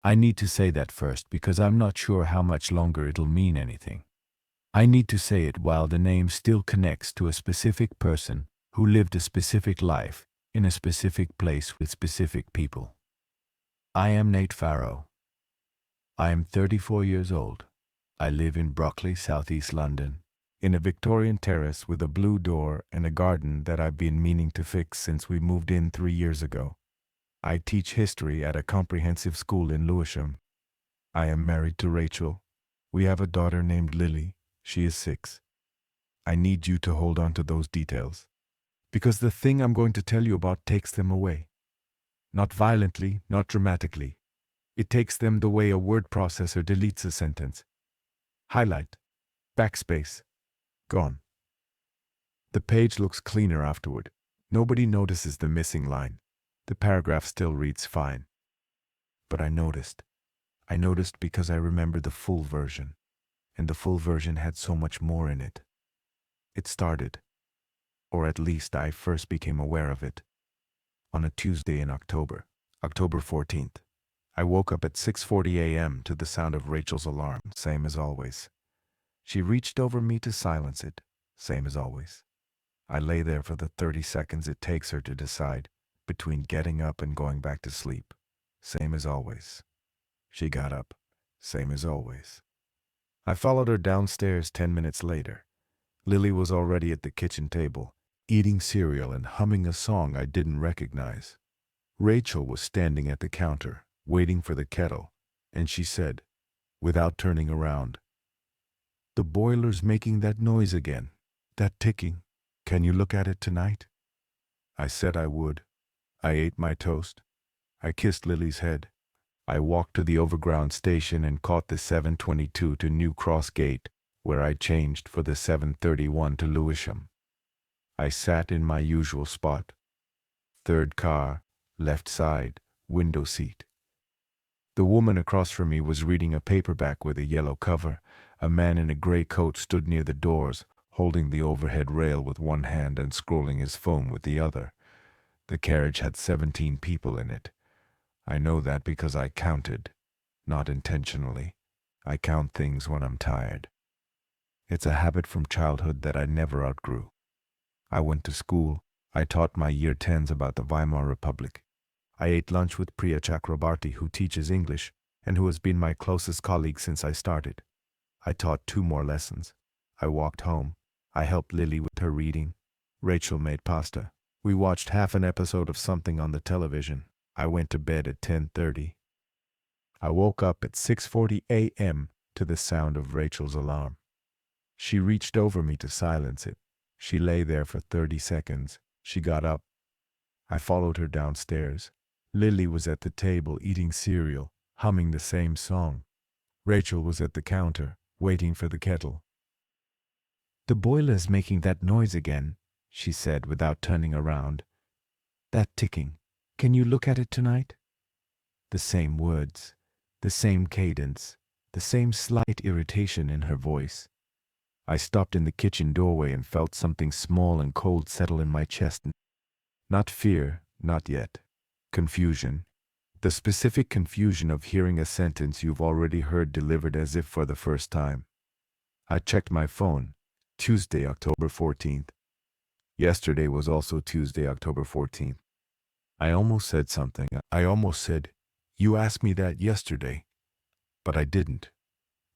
I need to say that first because I'm not sure how much longer it'll mean anything. I need to say it while the name still connects to a specific person who lived a specific life in a specific place with specific people. I am Nate Farrow. I am 34 years old. I live in Brockley, southeast London, in a Victorian terrace with a blue door and a garden that I've been meaning to fix since we moved in 3 years ago. I teach history at a comprehensive school in Lewisham. I am married to Rachel. We have a daughter named Lily. She is 6. I need you to hold on to those details, because the thing I'm going to tell you about takes them away. Not violently, not dramatically. It takes them the way a word processor deletes a sentence. Highlight. Backspace. Gone. The page looks cleaner afterward. Nobody notices the missing line. The paragraph still reads fine. But I noticed. I noticed because I remembered the full version. And the full version had so much more in it. It started, or at least I first became aware of it, on a Tuesday in October 14th. I woke up at 6:40 a.m. to the sound of Rachel's alarm, same as always. She reached over me to silence it, same as always. I lay there for the 30 seconds it takes her to decide between getting up and going back to sleep, same as always. She got up, same as always. I followed her downstairs 10 minutes later. Lily was already at the kitchen table, eating cereal and humming a song I didn't recognize. Rachel was standing at the counter, waiting for the kettle, and she said, without turning around, "The boiler's making that noise again, that ticking. Can you look at it tonight?" I said I would. I ate my toast. I kissed Lily's head. I walked to the overground station and caught the 7:22 to New Cross Gate, where I changed for the 7:31 to Lewisham. I sat in my usual spot. Third car, left side, window seat. The woman across from me was reading a paperback with a yellow cover. A man in a gray coat stood near the doors, holding the overhead rail with one hand and scrolling his phone with the other. The carriage had 17 people in it. I know that because I counted, not intentionally. I count things when I'm tired. It's a habit from childhood that I never outgrew. I went to school. I taught my year 10s about the Weimar Republic. I ate lunch with Priya Chakrabarti, who teaches English and who has been my closest colleague since I started. I taught 2 more lessons. I walked home. I helped Lily with her reading. Rachel made pasta. We watched half an episode of something on the television. I went to bed at 10:30. I woke up at 6:40 a.m. to the sound of Rachel's alarm. She reached over me to silence it. She lay there for 30 seconds. She got up. I followed her downstairs. Lily was at the table eating cereal, humming the same song. Rachel was at the counter, waiting for the kettle. "The boiler's making that noise again," she said without turning around. "That ticking. Can you look at it tonight?" The same words, the same cadence, the same slight irritation in her voice. I stopped in the kitchen doorway and felt something small and cold settle in my chest. Not fear, not yet. Confusion. The specific confusion of hearing a sentence you've already heard delivered as if for the first time. I checked my phone. Tuesday, October 14th. Yesterday was also Tuesday, October 14th. I almost said something. I almost said, "You asked me that yesterday." But I didn't.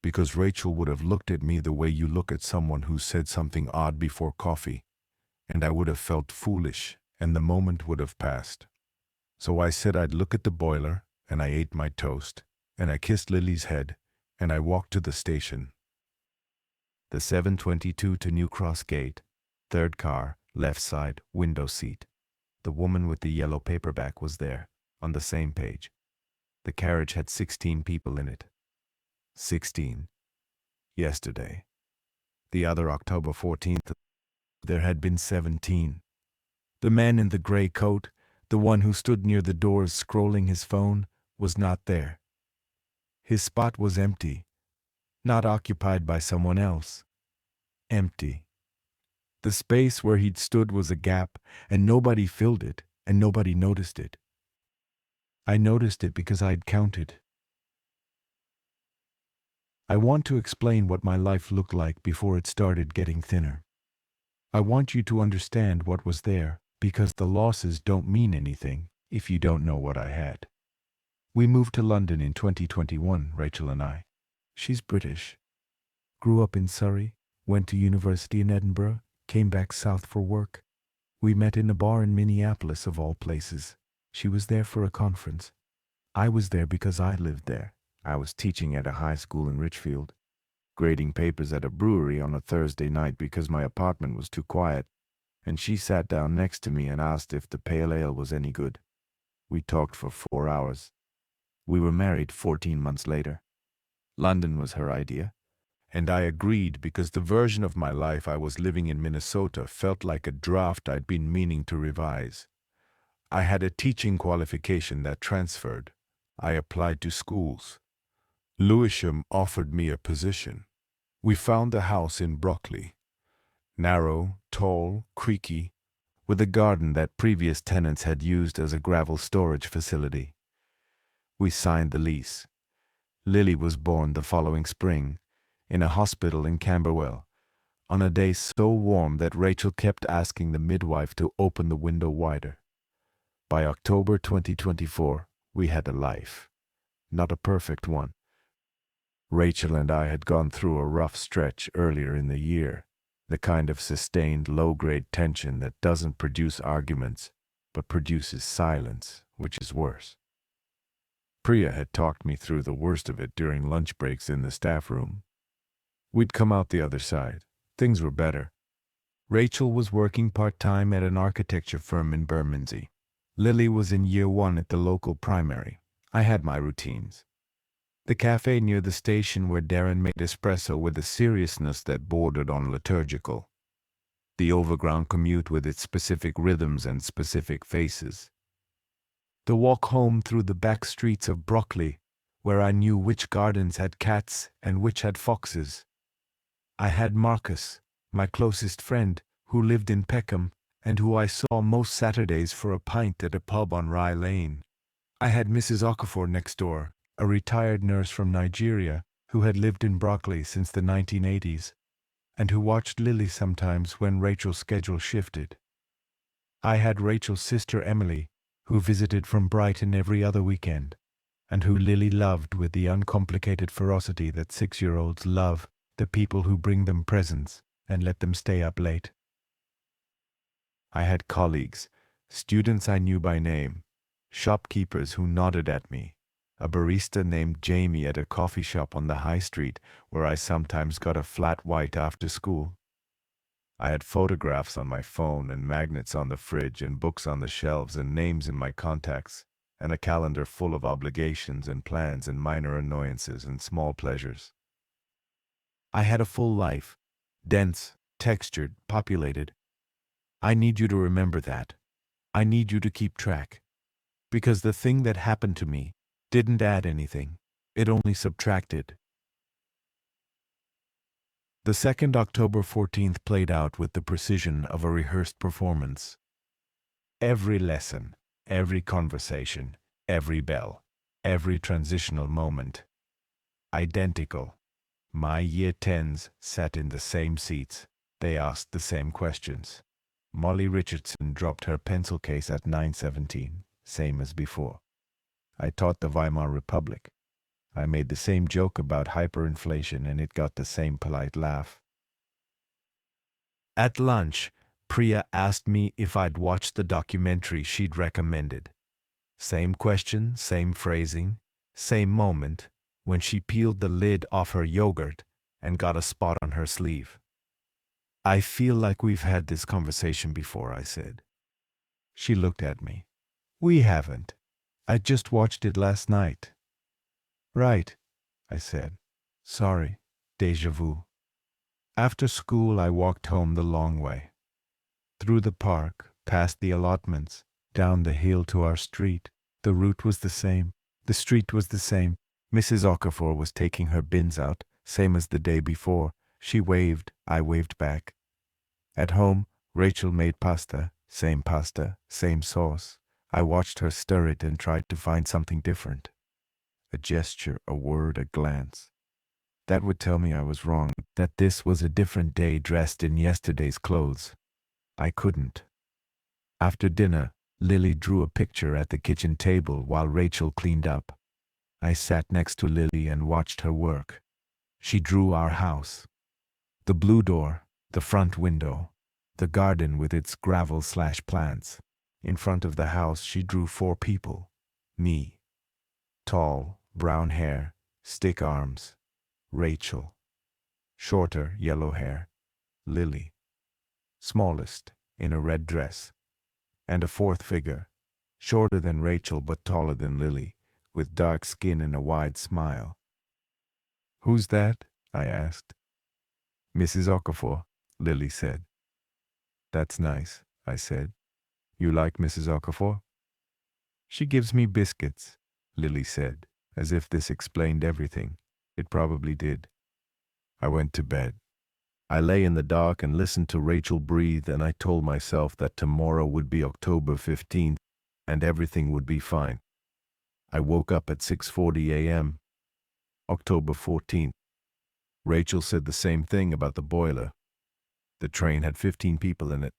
Because Rachel would have looked at me the way you look at someone who said something odd before coffee, and I would have felt foolish, and the moment would have passed. So I said I'd look at the boiler, and I ate my toast, and I kissed Lily's head, and I walked to the station. The 7:22 to New Cross Gate, third car, left side, window seat. The woman with the yellow paperback was there, on the same page. The carriage had 16 people in it. 16. Yesterday. The other October 14th, there had been 17. The man in the gray coat, the one who stood near the doors scrolling his phone, was not there. His spot was empty, not occupied by someone else. Empty. The space where he'd stood was a gap, and nobody filled it, and nobody noticed it. I noticed it because I'd counted. I want to explain what my life looked like before it started getting thinner. I want you to understand what was there, because the losses don't mean anything if you don't know what I had. We moved to London in 2021, Rachel and I. She's British. Grew up in Surrey, went to university in Edinburgh, came back south for work. We met in a bar in Minneapolis, of all places. She was there for a conference. I was there because I lived there. I was teaching at a high school in Richfield, grading papers at a brewery on a Thursday night because my apartment was too quiet, and she sat down next to me and asked if the pale ale was any good. We talked for 4 hours. We were married 14 months later. London was her idea, and I agreed because the version of my life I was living in Minnesota felt like a draft I'd been meaning to revise. I had a teaching qualification that transferred. I applied to schools. Lewisham offered me a position. We found a house in Brockley. Narrow, tall, creaky, with a garden that previous tenants had used as a gravel storage facility. We signed the lease. Lily was born the following spring, in a hospital in Camberwell, on a day so warm that Rachel kept asking the midwife to open the window wider. By October 2024, we had a life. Not a perfect one. Rachel and I had gone through a rough stretch earlier in the year, the kind of sustained low-grade tension that doesn't produce arguments, but produces silence, which is worse. Priya had talked me through the worst of it during lunch breaks in the staff room. We'd come out the other side. Things were better. Rachel was working part-time at an architecture firm in Bermondsey. Lily was in year 1 at the local primary. I had my routines. The cafe near the station where Darren made espresso with a seriousness that bordered on liturgical. The overground commute with its specific rhythms and specific faces. The walk home through the back streets of Brockley, where I knew which gardens had cats and which had foxes. I had Marcus, my closest friend, who lived in Peckham, and who I saw most Saturdays for a pint at a pub on Rye Lane. I had Mrs. Okafor next door, a retired nurse from Nigeria, who had lived in Brockley since the 1980s, and who watched Lily sometimes when Rachel's schedule shifted. I had Rachel's sister Emily, who visited from Brighton every other weekend, and who Lily loved with the uncomplicated ferocity that 6-year-olds love the people who bring them presents and let them stay up late. I had colleagues, students I knew by name, shopkeepers who nodded at me, a barista named Jamie at a coffee shop on the high street where I sometimes got a flat white after school. I had photographs on my phone and magnets on the fridge and books on the shelves and names in my contacts, and a calendar full of obligations and plans and minor annoyances and small pleasures. I had a full life, dense, textured, populated. I need you to remember that. I need you to keep track. Because the thing that happened to me didn't add anything. It only subtracted. The 2nd October 14th played out with the precision of a rehearsed performance. Every lesson, every conversation, every bell, every transitional moment. Identical. My year 10s sat in the same seats. They asked the same questions. Molly Richardson dropped her pencil case at 9:17, same as before. I taught the Weimar Republic. I made the same joke about hyperinflation and it got the same polite laugh. At lunch, Priya asked me if I'd watched the documentary she'd recommended. Same question, same phrasing, same moment, when she peeled the lid off her yogurt and got a spot on her sleeve. I feel like we've had this conversation before, I said. She looked at me. We haven't. I just watched it last night. Right, I said. Sorry, déjà vu. After school, I walked home the long way. Through the park, past the allotments, down the hill to our street. The route was the same. The street was the same. Mrs. Okafor was taking her bins out, same as the day before. She waved, I waved back. At home, Rachel made pasta, same sauce. I watched her stir it and tried to find something different. A gesture, a word, a glance. That would tell me I was wrong, that this was a different day dressed in yesterday's clothes. I couldn't. After dinner, Lily drew a picture at the kitchen table while Rachel cleaned up. I sat next to Lily and watched her work. She drew our house. The blue door, the front window, the garden with its gravel/plants. In front of the house she drew 4 people. Me. Tall, brown hair, stick arms. Rachel. Shorter, yellow hair. Lily. Smallest, in a red dress. And a 4th figure, shorter than Rachel but taller than Lily, with dark skin and a wide smile. "Who's that?" I asked. "Mrs. Okafor," Lily said. "That's nice," I said. "You like Mrs. Okafor?" "She gives me biscuits," Lily said, as if this explained everything. It probably did. I went to bed. I lay in the dark and listened to Rachel breathe, and I told myself that tomorrow would be October 15th and everything would be fine. I woke up at 6:40 a.m. October 14th. Rachel said the same thing about the boiler. The train had 15 people in it.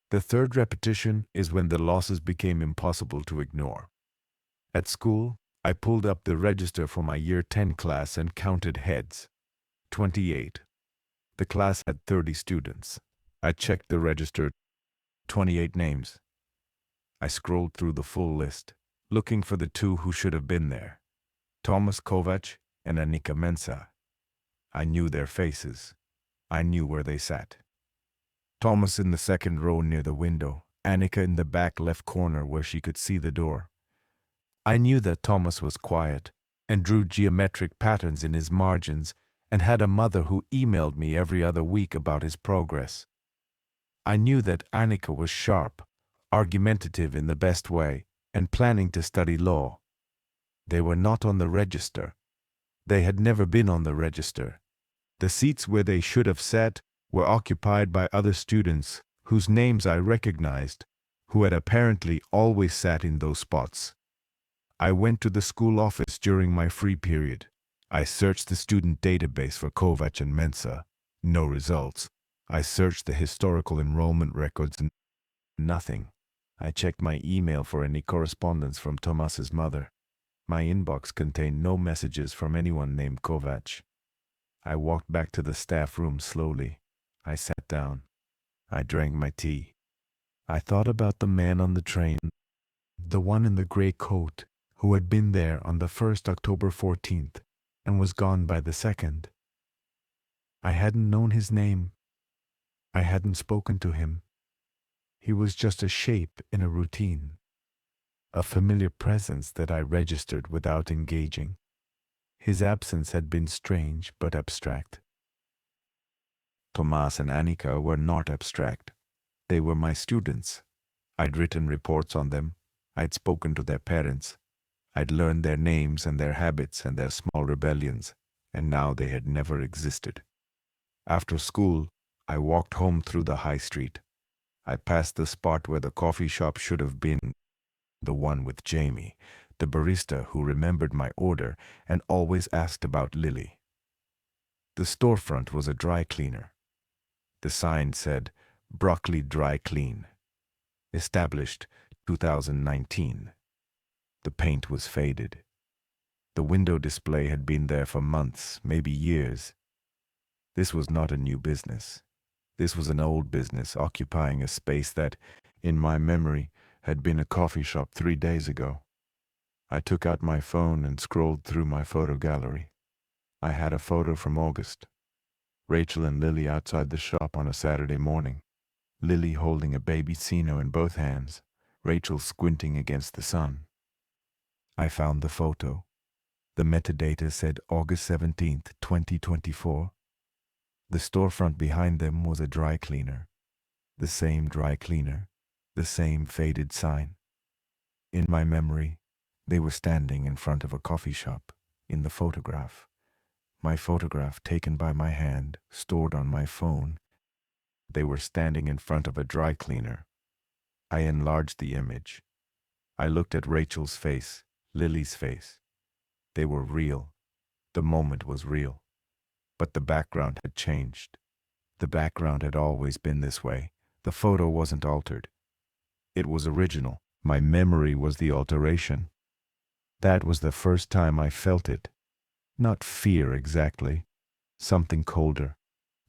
The third repetition is when the losses became impossible to ignore. At school, I pulled up the register for my Year 10 class and counted heads. 28. The class had 30 students. I checked the register. 28 names. I scrolled through the full list, looking for the 2 who should have been there. Thomas Kovac and Annika Mensah. I knew their faces. I knew where they sat. Thomas in the second row near the window, Annika in the back left corner where she could see the door. I knew that Thomas was quiet and drew geometric patterns in his margins and had a mother who emailed me every other week about his progress. I knew that Annika was sharp, argumentative in the best way, and planning to study law. They were not on the register. They had never been on the register. The seats where they should have sat were occupied by other students whose names I recognized, who had apparently always sat in those spots. I went to the school office during my free period. I searched the student database for Kovac and Mensah. No results. I searched the historical enrollment records and nothing. I checked my email for any correspondence from Tomas's mother. My inbox contained no messages from anyone named Kovac. I walked back to the staff room slowly. I sat down. I drank my tea. I thought about the man on the train, the one in the gray coat, who had been there on the first October 14th and was gone by the 2nd. I hadn't known his name. I hadn't spoken to him. He was just a shape in a routine, a familiar presence that I registered without engaging. His absence had been strange but abstract. Tomas and Annika were not abstract. They were my students. I'd written reports on them. I'd spoken to their parents. I'd learned their names and their habits and their small rebellions, and now they had never existed. After school, I walked home through the high street. I passed the spot where the coffee shop should have been, the one with Jamie, the barista who remembered my order and always asked about Lily. The storefront was a dry cleaner. The sign said, "Broccoli Dry Clean. Established 2019. The paint was faded. The window display had been there for months, maybe years. This was not a new business. This was an old business occupying a space that, in my memory, had been a coffee shop 3 days ago. I took out my phone and scrolled through my photo gallery. I had a photo from August. Rachel and Lily outside the shop on a Saturday morning. Lily holding a baby Sino in both hands, Rachel squinting against the sun. I found the photo. The metadata said August 17th, 2024. The storefront behind them was a dry cleaner. The same dry cleaner, the same faded sign. In my memory, they were standing in front of a coffee shop, in the photograph. My photograph taken by my hand, stored on my phone. They were standing in front of a dry cleaner. I enlarged the image. I looked at Rachel's face, Lily's face. They were real. The moment was real, but the background had changed. The background had always been this way. The photo wasn't altered. It was original. My memory was the alteration. That was the first time I felt it. Not fear exactly. Something colder.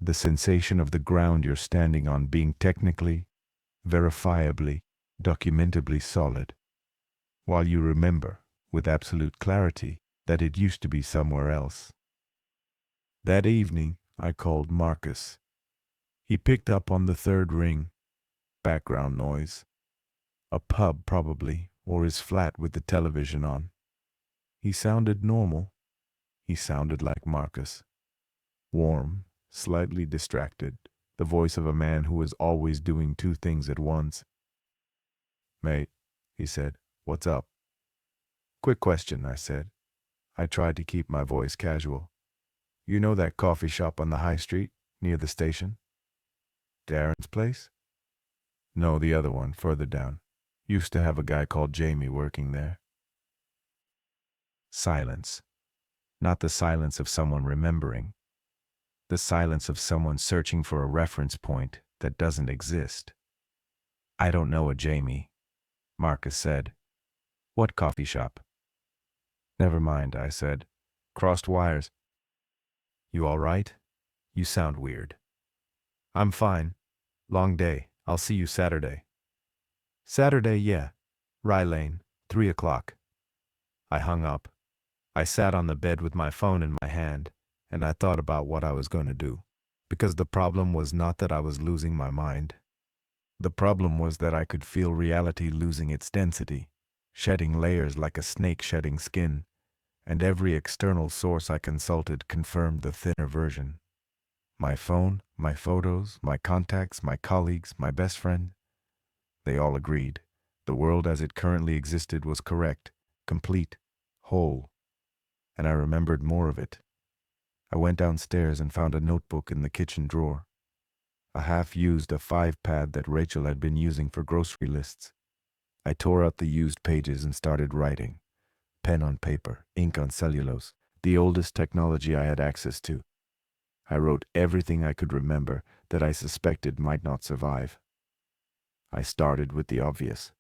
The sensation of the ground you're standing on being technically, verifiably, documentably solid. While you remember, with absolute clarity, that it used to be somewhere else. That evening, I called Marcus. He picked up on the third ring. Background noise. A pub, probably, or his flat with the television on. He sounded normal. He sounded like Marcus. Warm, slightly distracted, the voice of a man who is always doing two things at once. "Mate," he said, "what's up?" "Quick question," I said. I tried to keep my voice casual. "You know that coffee shop on the high street, near the station?" "Darren's place?" "No, the other one, further down. Used to have a guy called Jamie working there." Silence. Not the silence of someone remembering. The silence of someone searching for a reference point that doesn't exist. "I don't know a Jamie," Marcus said. "What coffee shop?" "Never mind," I said. "Crossed wires." "You all right? You sound weird." "I'm fine. Long day. I'll see you Saturday." "Saturday, yeah. Rye Lane, 3 o'clock. I hung up. I sat on the bed with my phone in my hand, and I thought about what I was going to do. Because the problem was not that I was losing my mind. The problem was that I could feel reality losing its density, shedding layers like a snake shedding skin, and every external source I consulted confirmed the thinner version. My phone, my photos, my contacts, my colleagues, my best friend. They all agreed. The world as it currently existed was correct, complete, whole. And I remembered more of it. I went downstairs and found a notebook in the kitchen drawer. A half-used A5 pad that Rachel had been using for grocery lists. I tore out the used pages and started writing. Pen on paper, ink on cellulose, the oldest technology I had access to. I wrote everything I could remember that I suspected might not survive. I started with the obvious.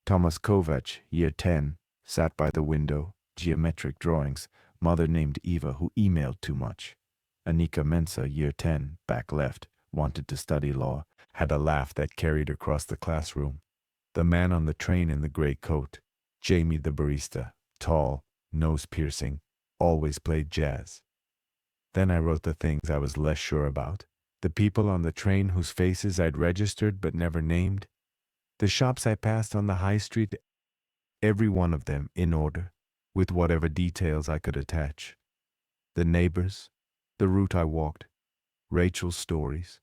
Thomas Kovacs, year 10, sat by the window, geometric drawings, mother named Eva who emailed too much. Anika Mensa, year 10, back left, wanted to study law, had a laugh that carried across the classroom. The man on the train in the gray coat, Jamie the barista, tall, nose piercing, always played jazz. Then I wrote the things I was less sure about. The people on the train whose faces I'd registered but never named. The shops I passed on the high street, every one of them in order, with whatever details I could attach. The neighbors, the route I walked, Rachel's stories,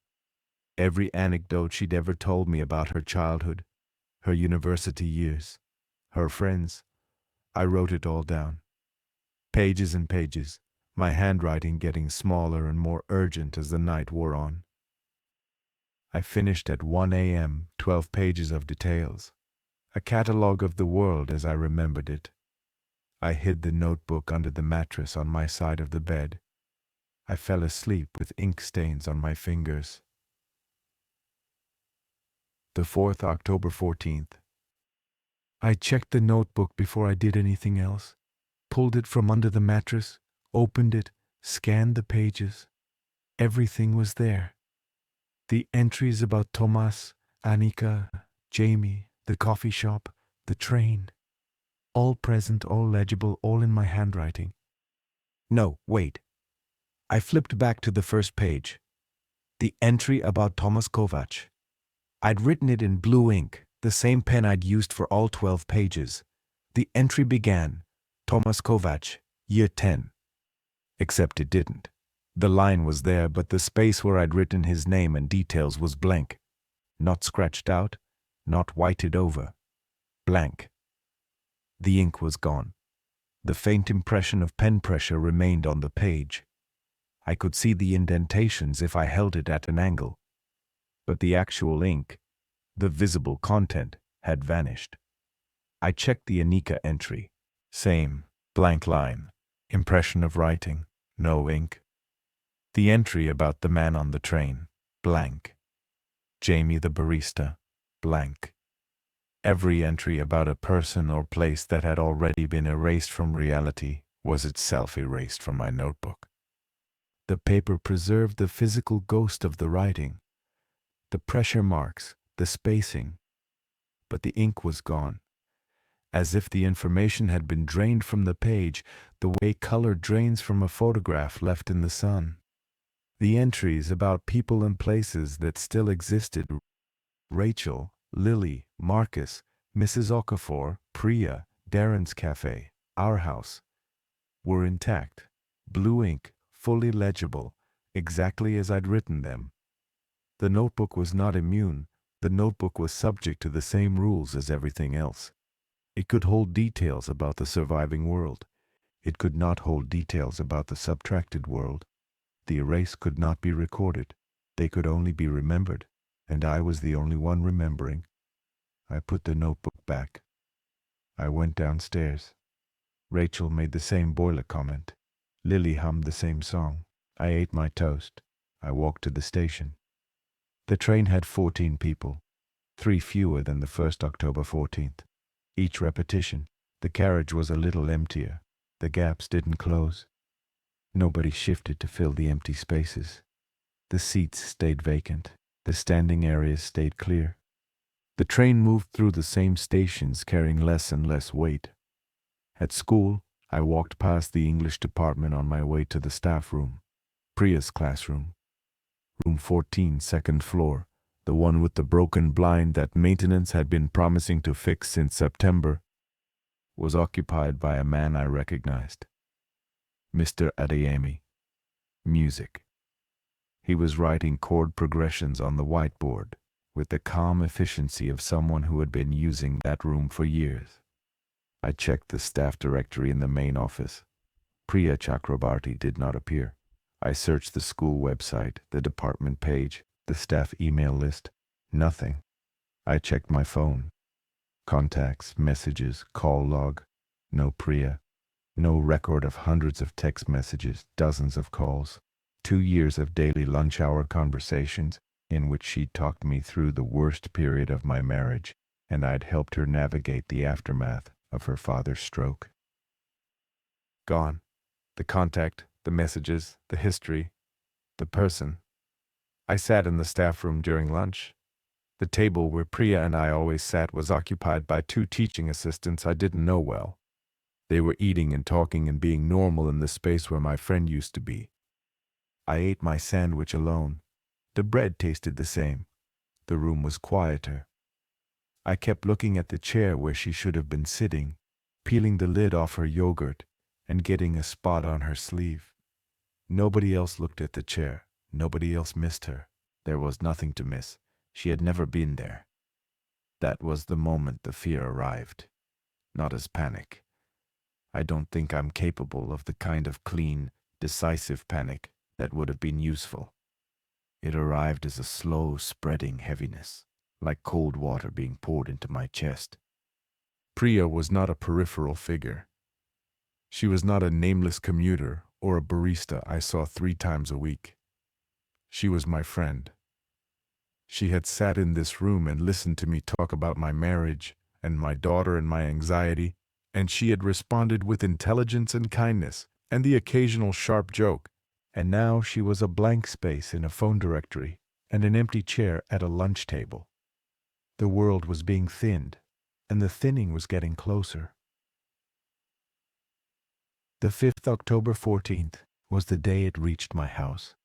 every anecdote she'd ever told me about her childhood, her university years, her friends. I wrote it all down. Pages and pages, my handwriting getting smaller and more urgent as the night wore on. I finished at 1 a.m., 12 pages of details, a catalogue of the world as I remembered it. I hid the notebook under the mattress on my side of the bed. I fell asleep with ink stains on my fingers. The 4th, October 14th. I checked the notebook before I did anything else, pulled it from under the mattress, opened it, scanned the pages. Everything was there. The entries about Thomas, Anika, Jamie, the coffee shop, the train. All present, all legible, all in my handwriting. No, wait. I flipped back to the first page. The entry about Thomas Kovacs. I'd written it in blue ink, the same pen I'd used for all 12 pages. The entry began, Thomas Kovacs, year 10. Except it didn't. The line was there, but the space where I'd written his name and details was blank. Not scratched out, not whited over. Blank. The ink was gone. The faint impression of pen pressure remained on the page. I could see the indentations if I held it at an angle. But the actual ink, the visible content, had vanished. I checked the Anika entry. Same, blank line. Impression of writing, no ink. The entry about the man on the train, blank. Jamie the barista, blank. Every entry about a person or place that had already been erased from reality was itself erased from my notebook. The paper preserved the physical ghost of the writing, the pressure marks, the spacing, but the ink was gone, as if the information had been drained from the page, the way color drains from a photograph left in the sun. The entries about people and places that still existed, Rachel, Lily, Marcus, Mrs. Okafor, Priya, Darren's Cafe, our house, were intact, blue ink, fully legible, exactly as I'd written them. The notebook was not immune. The notebook was subject to the same rules as everything else. It could hold details about the surviving world. It could not hold details about the subtracted world. The erased could not be recorded. They could only be remembered, and I was the only one remembering. I put the notebook back. I went downstairs. Rachel made the same boiler comment. Lily hummed the same song. I ate my toast. I walked to the station. The train had 14 people, 3 fewer than the first October 14th. Each repetition, the carriage was a little emptier. The gaps didn't close. Nobody shifted to fill the empty spaces. The seats stayed vacant. The standing areas stayed clear. The train moved through the same stations carrying less and less weight. At school, I walked past the English department on my way to the staff room, Priya's classroom. Room 14, second floor, the one with the broken blind that maintenance had been promising to fix since September, was occupied by a man I recognized. Mr. Adeyemi. Music. He was writing chord progressions on the whiteboard with the calm efficiency of someone who had been using that room for years. I checked the staff directory in the main office. Priya Chakrabarti did not appear. I searched the school website, the department page, the staff email list. Nothing. I checked my phone. Contacts, messages, call log. No Priya. No record of hundreds of text messages, dozens of calls. 2 years of daily lunch hour conversations in which she talked me through the worst period of my marriage, and I'd helped her navigate the aftermath of her father's stroke. Gone. The contact, the messages, the history, the person. I sat in the staff room during lunch. The table where Priya and I always sat was occupied by 2 teaching assistants I didn't know well. They were eating and talking and being normal in the space where my friend used to be. I ate my sandwich alone. The bread tasted the same. The room was quieter. I kept looking at the chair where she should have been sitting, peeling the lid off her yogurt and getting a spot on her sleeve. Nobody else looked at the chair. Nobody else missed her. There was nothing to miss. She had never been there. That was the moment the fear arrived. Not as panic. I don't think I'm capable of the kind of clean, decisive panic that would have been useful. It arrived as a slow, spreading heaviness, like cold water being poured into my chest. Priya was not a peripheral figure. She was not a nameless commuter or a barista I saw 3 times a week. She was my friend. She had sat in this room and listened to me talk about my marriage and my daughter and my anxiety, and she had responded with intelligence and kindness and the occasional sharp joke. And now she was a blank space in a phone directory and an empty chair at a lunch table. The world was being thinned, and the thinning was getting closer. The 5th October 14th was the day it reached my house.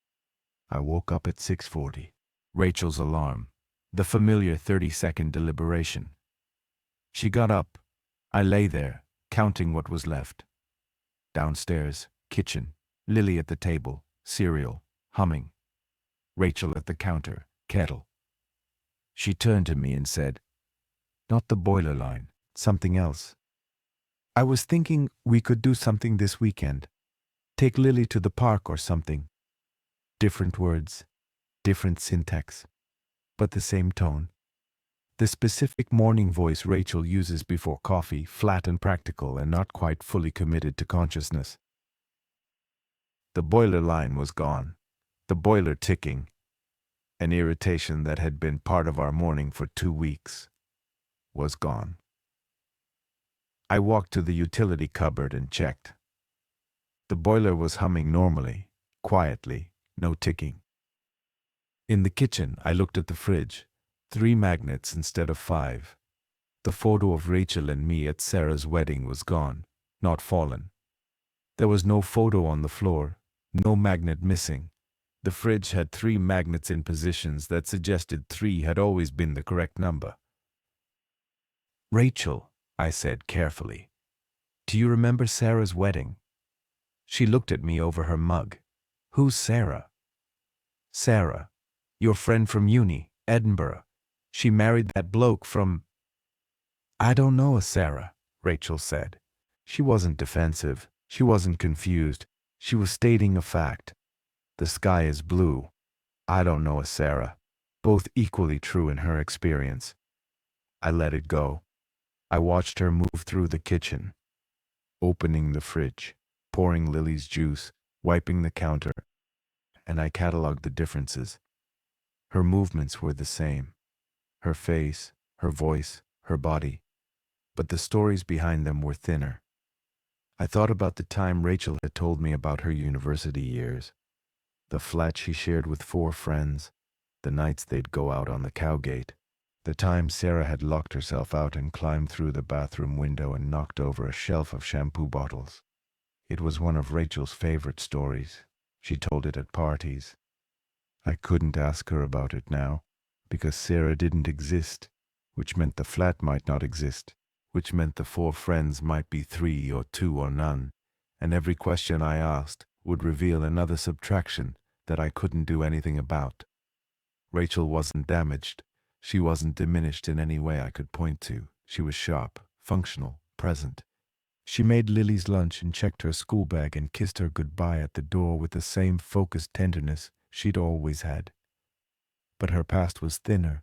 I woke up at 6:40. Rachel's alarm, the familiar 30-second deliberation. She got up. I lay there, counting what was left. Downstairs, kitchen, Lily at the table, cereal, humming. Rachel at the counter, kettle. She turned to me and said, "Not the boiler line, something else. I was thinking we could do something this weekend. Take Lily to the park or something." Different words, different syntax, but the same tone. The specific morning voice Rachel uses before coffee, flat and practical and not quite fully committed to consciousness. The boiler line was gone. The boiler ticking. An irritation that had been part of our morning for 2 weeks was gone. I walked to the utility cupboard and checked. The boiler was humming normally, quietly, no ticking. In the kitchen, I looked at the fridge. 3 magnets instead of 5. The photo of Rachel and me at Sarah's wedding was gone, not fallen. There was no photo on the floor, no magnet missing. The fridge had 3 magnets in positions that suggested 3 had always been the correct number. "Rachel," I said carefully, "do you remember Sarah's wedding?" She looked at me over her mug. "Who's Sarah?" "Sarah, your friend from uni, Edinburgh. She married that bloke from—" "I don't know a Sarah," Rachel said. She wasn't defensive. She wasn't confused. She was stating a fact. The sky is blue. I don't know a Sarah. Both equally true in her experience. I let it go. I watched her move through the kitchen, opening the fridge, pouring Lily's juice, wiping the counter, and I cataloged the differences. Her movements were the same. Her face, her voice, her body. But the stories behind them were thinner. I thought about the time Rachel had told me about her university years. The flat she shared with 4 friends. The nights they'd go out on the Cowgate. The time Sarah had locked herself out and climbed through the bathroom window and knocked over a shelf of shampoo bottles. It was one of Rachel's favorite stories. She told it at parties. I couldn't ask her about it now, because Sarah didn't exist, which meant the flat might not exist, which meant the 4 friends might be 3 or 2 or none, and every question I asked would reveal another subtraction that I couldn't do anything about. Rachel wasn't damaged. She wasn't diminished in any way I could point to. She was sharp, functional, present. She made Lily's lunch and checked her school bag and kissed her goodbye at the door with the same focused tenderness she'd always had. But her past was thinner.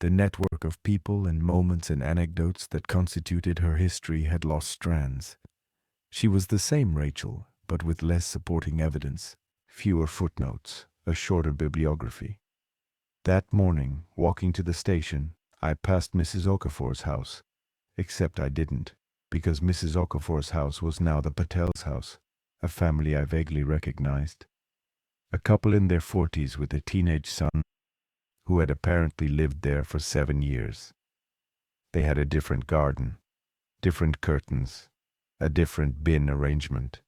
The network of people and moments and anecdotes that constituted her history had lost strands. She was the same Rachel, but with less supporting evidence, fewer footnotes, a shorter bibliography. That morning, walking to the station, I passed Mrs. Okafor's house. Except I didn't, because Mrs. Okafor's house was now the Patel's house, a family I vaguely recognized. A couple in their 40s with a teenage son, who had apparently lived there for 7 years. They had a different garden, different curtains, a different bin arrangement.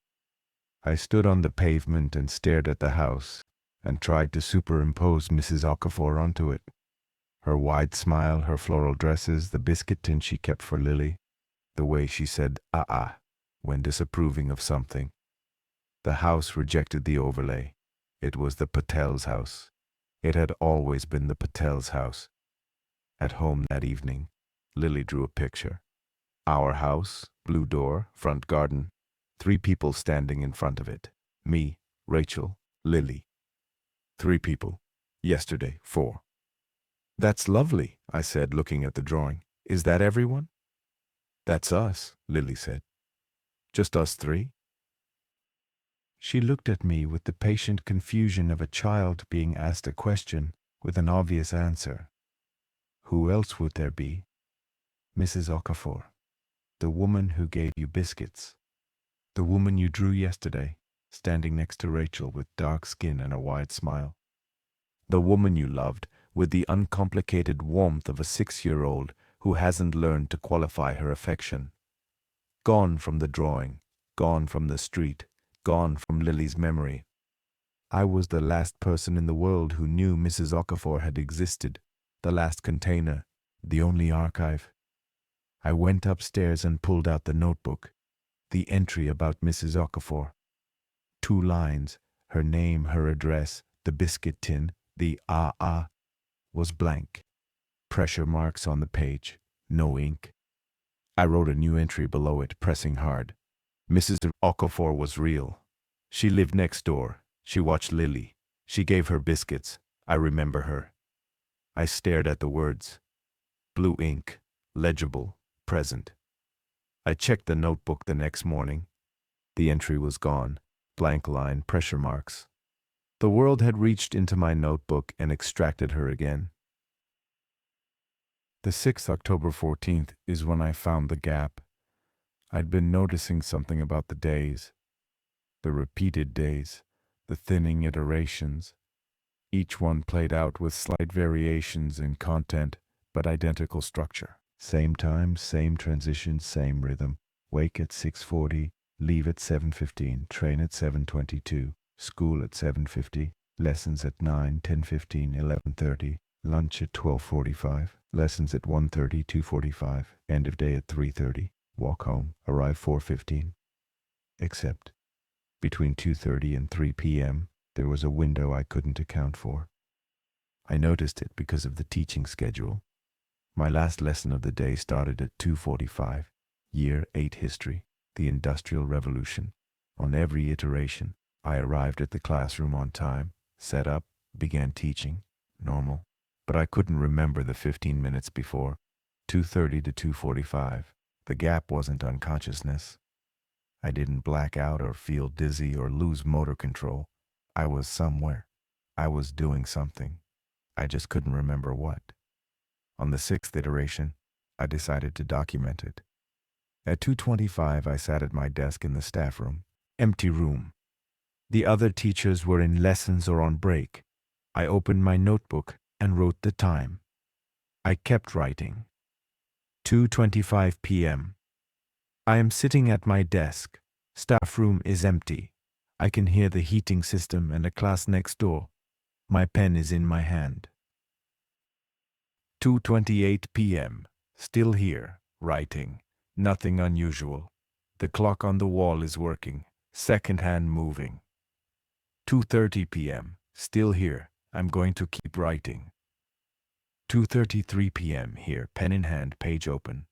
I stood on the pavement and stared at the house, and tried to superimpose Mrs. Okafor onto it. Her wide smile, her floral dresses, the biscuit tin she kept for Lily, the way she said "ah" when disapproving of something. The house rejected the overlay. It was the Patel's house. It had always been the Patel's house. At home that evening, Lily drew a picture. Our house, blue door, front garden, 3 people standing in front of it. Me, Rachel, Lily. 3 people. Yesterday, 4. "That's lovely," I said, looking at the drawing. "Is that everyone?" "That's us," Lily said. "Just us 3? She looked at me with the patient confusion of a child being asked a question with an obvious answer. "Who else would there be?" "Mrs. Okafor, the woman who gave you biscuits. The woman you drew yesterday, standing next to Rachel with dark skin and a wide smile. The woman you loved with the uncomplicated warmth of a 6-year-old who hasn't learned to qualify her affection. Gone from the drawing, gone from the street, gone from Lily's memory. I was the last person in the world who knew Mrs. Okafor had existed, the last container, the only archive. I went upstairs and pulled out the notebook, the entry about Mrs. Okafor. 2 lines, her name, her address, the biscuit tin, the was blank. Pressure marks on the page, no ink. I wrote a new entry below it, pressing hard. Mrs. Okafor was real. She lived next door. She watched Lily. She gave her biscuits. I remember her. I stared at the words. Blue ink, legible, present. I checked the notebook the next morning. The entry was gone. blank line, pressure marks. The world had reached into my notebook and extracted her again. The 6th October 14th is when I found the gap. I'd been noticing something about the days. The repeated days, the thinning iterations. Each one played out with slight variations in content, but identical structure. Same time, same transition, same rhythm. Wake at 6:40, leave at 7:15, train at 7:22, school at 7:50, lessons at 9, 10:15, 11:30, lunch at 12:45, lessons at 1:30, 2:45, end of day at 3:30, walk home, arrive 4:15. Except, between 2:30 and 3 p.m., there was a window I couldn't account for. I noticed it because of the teaching schedule. My last lesson of the day started at 2:45, Year 8 History, the Industrial Revolution. On every iteration, I arrived at the classroom on time, set up, began teaching, normal. But I couldn't remember the 15 minutes before, 2:30 to 2:45. The gap wasn't unconsciousness. I didn't black out or feel dizzy or lose motor control. I was somewhere. I was doing something. I just couldn't remember what. On the 6th iteration, I decided to document it. At 2:25, I sat at my desk in the staff room. Empty room. The other teachers were in lessons or on break. I opened my notebook and wrote the time. I kept writing. 2:25 p.m. I am sitting at my desk. Staff room is empty. I can hear the heating system and a class next door. My pen is in my hand. 2:28 p.m. Still here, writing. Nothing unusual. The clock on the wall is working. Second hand moving. 2:30 p.m. Still here. I'm going to keep writing. 2:33 p.m. here, pen in hand, page open.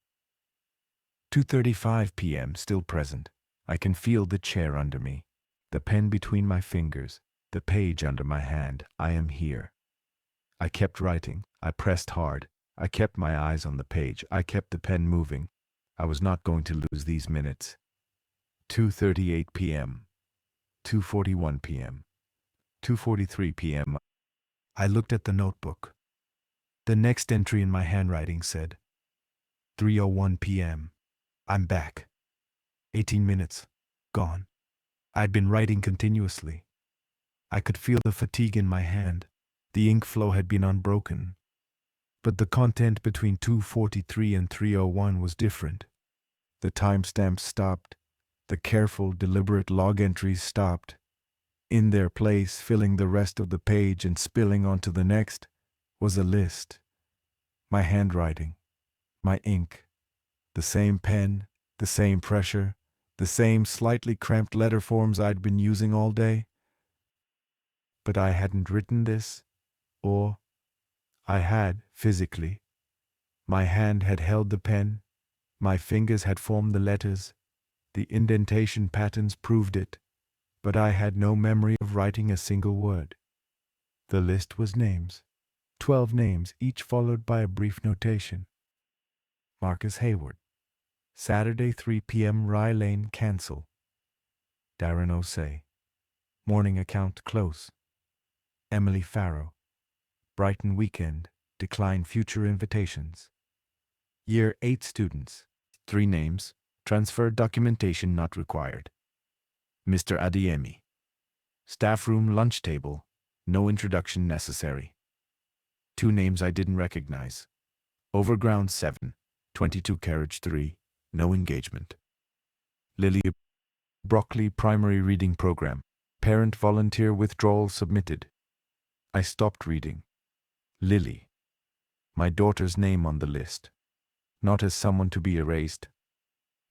2:35 p.m. still present. I can feel the chair under me, the pen between my fingers, the page under my hand. I am here. I kept writing. I pressed hard. I kept my eyes on the page. I kept the pen moving. I was not going to lose these minutes. 2:38 p.m. 2:41 p.m. 2:43 p.m. I looked at the notebook. The next entry in my handwriting said, 3:01 p.m. I'm back. 18 minutes. Gone. I'd been writing continuously. I could feel the fatigue in my hand. The ink flow had been unbroken. But the content between 2:43 and 3:01 was different. The timestamps stopped. The careful, deliberate log entries stopped. In their place, filling the rest of the page and spilling onto the next, was a list. My handwriting, my ink, the same pen, the same pressure, the same slightly cramped letter forms I'd been using all day. But I hadn't written this, or I had, physically. My hand had held the pen, my fingers had formed the letters, the indentation patterns proved it, but I had no memory of writing a single word. The list was names, 12 names, each followed by a brief notation. Marcus Hayward. Saturday 3 p.m. Rye Lane, cancel. Darren O'Say. Morning account close. Emily Farrow. Brighton weekend, decline future invitations. Year 8 students. 3 names, transfer documentation not required. Mr. Adiemi. Staff room lunch table, no introduction necessary. 2 names I didn't recognize. Overground 7, 22 carriage 3, no engagement. Lily Broccoli primary reading program, parent volunteer withdrawal submitted. I stopped reading. Lily. My daughter's name on the list. Not as someone to be erased.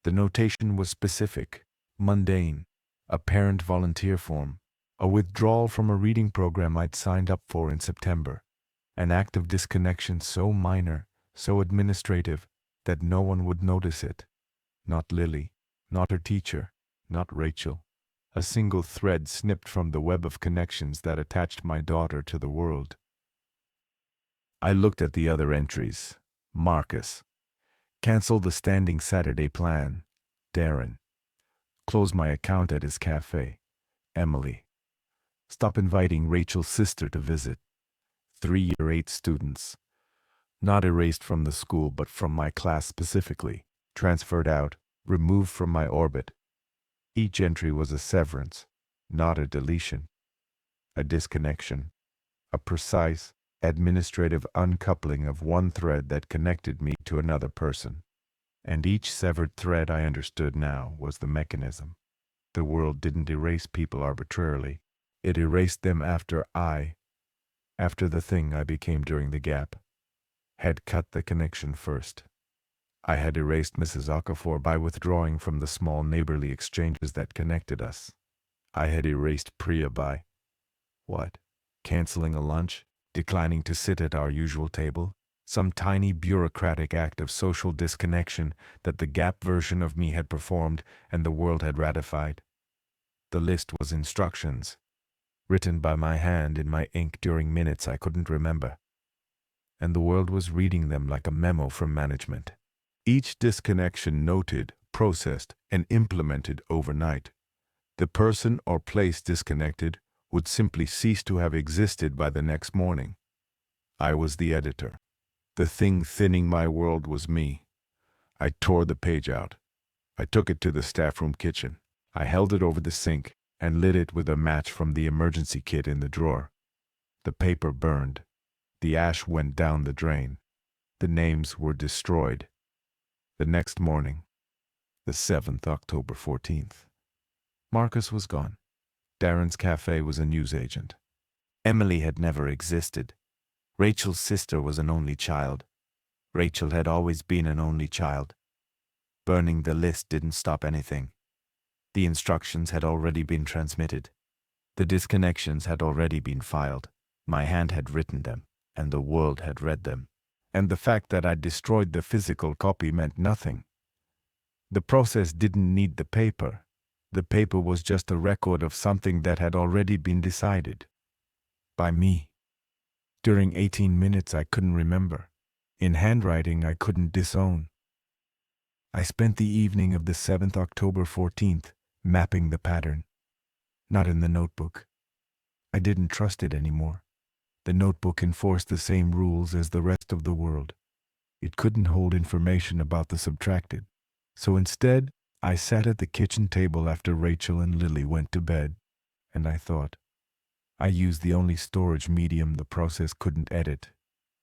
The notation was specific, mundane, a parent volunteer form, a withdrawal from a reading program I'd signed up for in September, an act of disconnection so minor, so administrative, that no one would notice it. Not Lily, not her teacher, not Rachel. A single thread snipped from the web of connections that attached my daughter to the world. I looked at the other entries. Marcus. Cancel the standing Saturday plan. Darren. Close my account at his cafe. Emily. Stop inviting Rachel's sister to visit. 3-year 8 students. Not erased from the school, but from my class specifically. Transferred out, removed from my orbit. Each entry was a severance, not a deletion. A disconnection. A precise, administrative uncoupling of one thread that connected me to another person. And each severed thread, I understood now, was the mechanism. The world didn't erase people arbitrarily. It erased them after the thing I became during the gap, had cut the connection first. I had erased Mrs. Okafor by withdrawing from the small neighborly exchanges that connected us. I had erased Priya by, what? Canceling a lunch? Declining to sit at our usual table? Some tiny bureaucratic act of social disconnection that the gap version of me had performed and the world had ratified. The list was instructions, written by my hand in my ink during minutes I couldn't remember. And the world was reading them like a memo from management. Each disconnection noted, processed, and implemented overnight. The person or place disconnected would simply cease to have existed by the next morning. I was the editor. The thing thinning my world was me. I tore the page out. I took it to the staff room kitchen. I held it over the sink and lit it with a match from the emergency kit in the drawer. The paper burned. The ash went down the drain. The names were destroyed. The next morning, the 7th, October 14th, Marcus was gone. Darren's cafe was a newsagent. Emily had never existed. Rachel's sister was an only child. Rachel had always been an only child. Burning the list didn't stop anything. The instructions had already been transmitted. The disconnections had already been filed. My hand had written them, and the world had read them. And the fact that I'd destroyed the physical copy meant nothing. The process didn't need the paper. The paper was just a record of something that had already been decided. By me. During 18 minutes I couldn't remember. In handwriting I couldn't disown. I spent the evening of the 7th, October 14th, mapping the pattern. Not in the notebook. I didn't trust it anymore. The notebook enforced the same rules as the rest of the world. It couldn't hold information about the subtracted. So instead, I sat at the kitchen table after Rachel and Lily went to bed, and I thought. I used the only storage medium the process couldn't edit,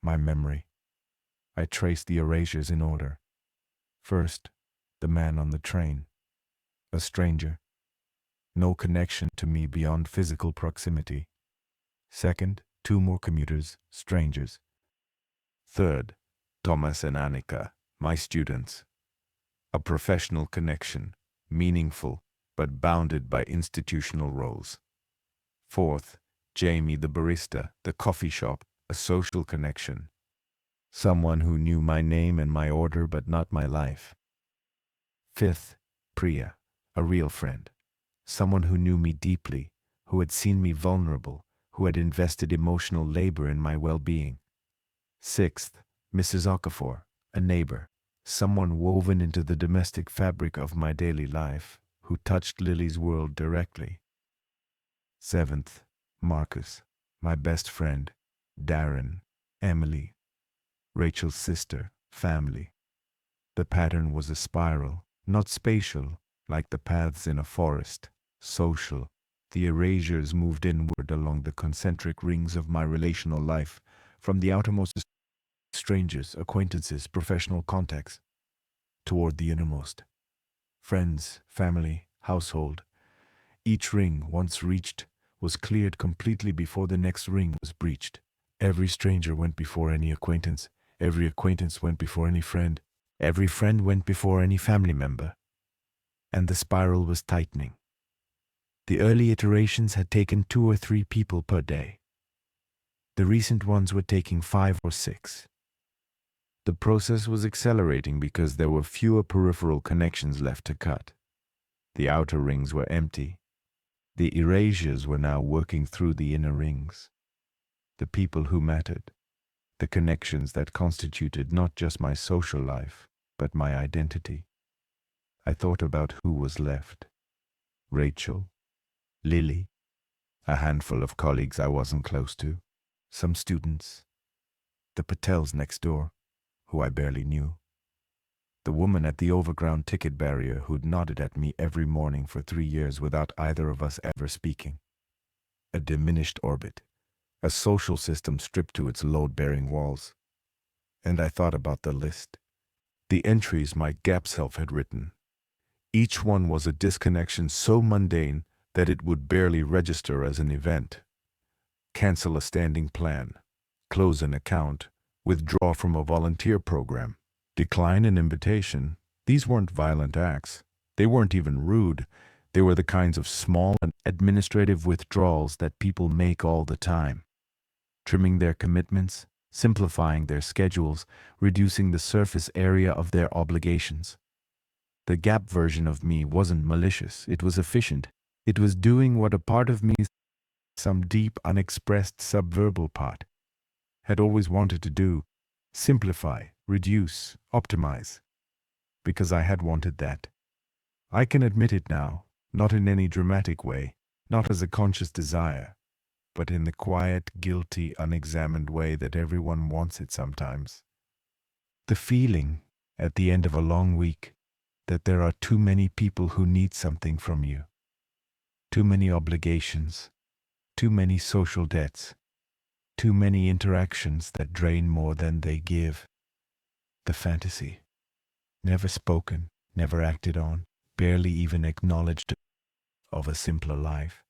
my memory. I traced the erasures in order. First, the man on the train. A stranger. No connection to me beyond physical proximity. Second, 2 more commuters, strangers. Third, Thomas and Annika, my students. A professional connection, meaningful, but bounded by institutional roles. Fourth, Jamie the barista, the coffee shop, a social connection. Someone who knew my name and my order but not my life. Fifth, Priya, a real friend. Someone who knew me deeply, who had seen me vulnerable, who had invested emotional labor in my well-being. Sixth, Mrs. Okafor, a neighbor. Someone woven into the domestic fabric of my daily life, who touched Lily's world directly. Seventh, Marcus, my best friend, Darren, Emily, Rachel's sister, family. The pattern was a spiral, not spatial, like the paths in a forest, social. The erasures moved inward along the concentric rings of my relational life, from the outermost strangers, acquaintances, professional contacts, toward the innermost. Friends, family, household. Each ring, once reached, was cleared completely before the next ring was breached. Every stranger went before any acquaintance. Every acquaintance went before any friend. Every friend went before any family member. And the spiral was tightening. The early iterations had taken 2 or 3 people per day. The recent ones were taking 5 or 6. The process was accelerating because there were fewer peripheral connections left to cut. The outer rings were empty. The erasures were now working through the inner rings. The people who mattered. The connections that constituted not just my social life, but my identity. I thought about who was left. Rachel, Lily, a handful of colleagues I wasn't close to, some students, the Patels next door, who I barely knew, the woman at the overground ticket barrier who'd nodded at me every morning for 3 years without either of us ever speaking. A diminished orbit, a social system stripped to its load-bearing walls. And I thought about the list. The entries my Gap self had written. Each one was a disconnection so mundane that it would barely register as an event. Cancel a standing plan, close an account, withdraw from a volunteer program, decline an invitation. These weren't violent acts. They weren't even rude. They were the kinds of small and administrative withdrawals that people make all the time. Trimming their commitments, simplifying their schedules, reducing the surface area of their obligations. The Gap version of me wasn't malicious, it was efficient. It was doing what a part of me, some deep, unexpressed subverbal part, had always wanted to do: simplify, reduce, optimize. Because I had wanted that. I can admit it now, not in any dramatic way, not as a conscious desire, but in the quiet, guilty, unexamined way that everyone wants it sometimes. The feeling, at the end of a long week, that there are too many people who need something from you. Too many obligations, too many social debts, too many interactions that drain more than they give. The fantasy, never spoken, never acted on, barely even acknowledged, of a simpler life.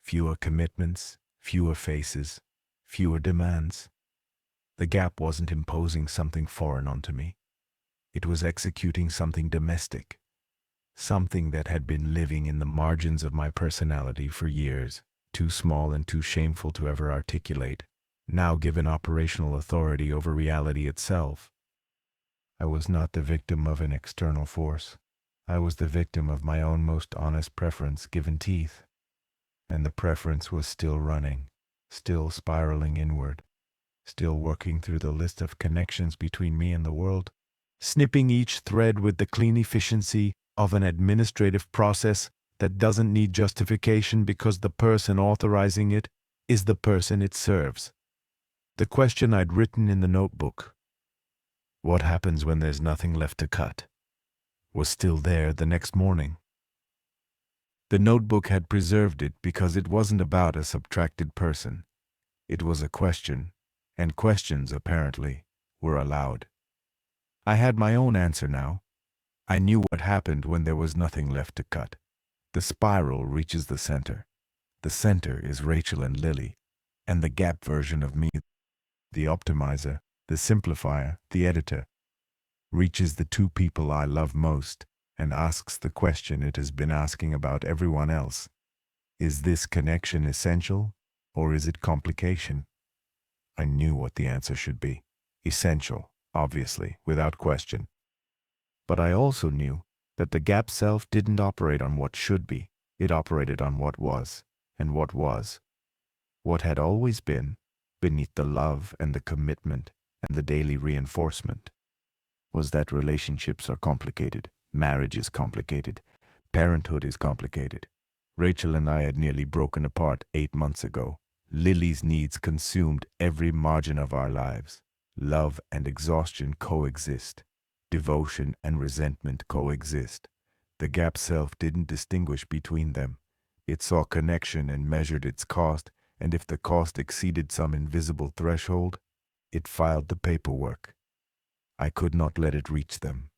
Fewer commitments, fewer faces, fewer demands. The Gap wasn't imposing something foreign onto me. It was executing something domestic, something that had been living in the margins of my personality for years, too small and too shameful to ever articulate, now given operational authority over reality itself. I was not the victim of an external force. I was the victim of my own most honest preference given teeth. And the preference was still running, still spiraling inward, still working through the list of connections between me and the world, snipping each thread with the clean efficiency of an administrative process that doesn't need justification because the person authorizing it is the person it serves. The question I'd written in the notebook, what happens when there's nothing left to cut, was still there the next morning. The notebook had preserved it because it wasn't about a subtracted person. It was a question, and questions, apparently, were allowed. I had my own answer now. I knew what happened when there was nothing left to cut. The spiral reaches the center. The center is Rachel and Lily, and the Gap version of me, the optimizer, the simplifier, the editor, reaches the two people I love most and asks the question it has been asking about everyone else. Is this connection essential, or is it complication? I knew what the answer should be. Essential, obviously, without question. But I also knew that the Gap self didn't operate on what should be. It operated on what was, and what was. What had always been, beneath the love and the commitment and the daily reinforcement, was that relationships are complicated, marriage is complicated, parenthood is complicated. Rachel and I had nearly broken apart 8 months ago. Lily's needs consumed every margin of our lives. Love and exhaustion coexist. Devotion and resentment coexist. The Gap self didn't distinguish between them. It saw connection and measured its cost, and if the cost exceeded some invisible threshold, it filed the paperwork. I could not let it reach them.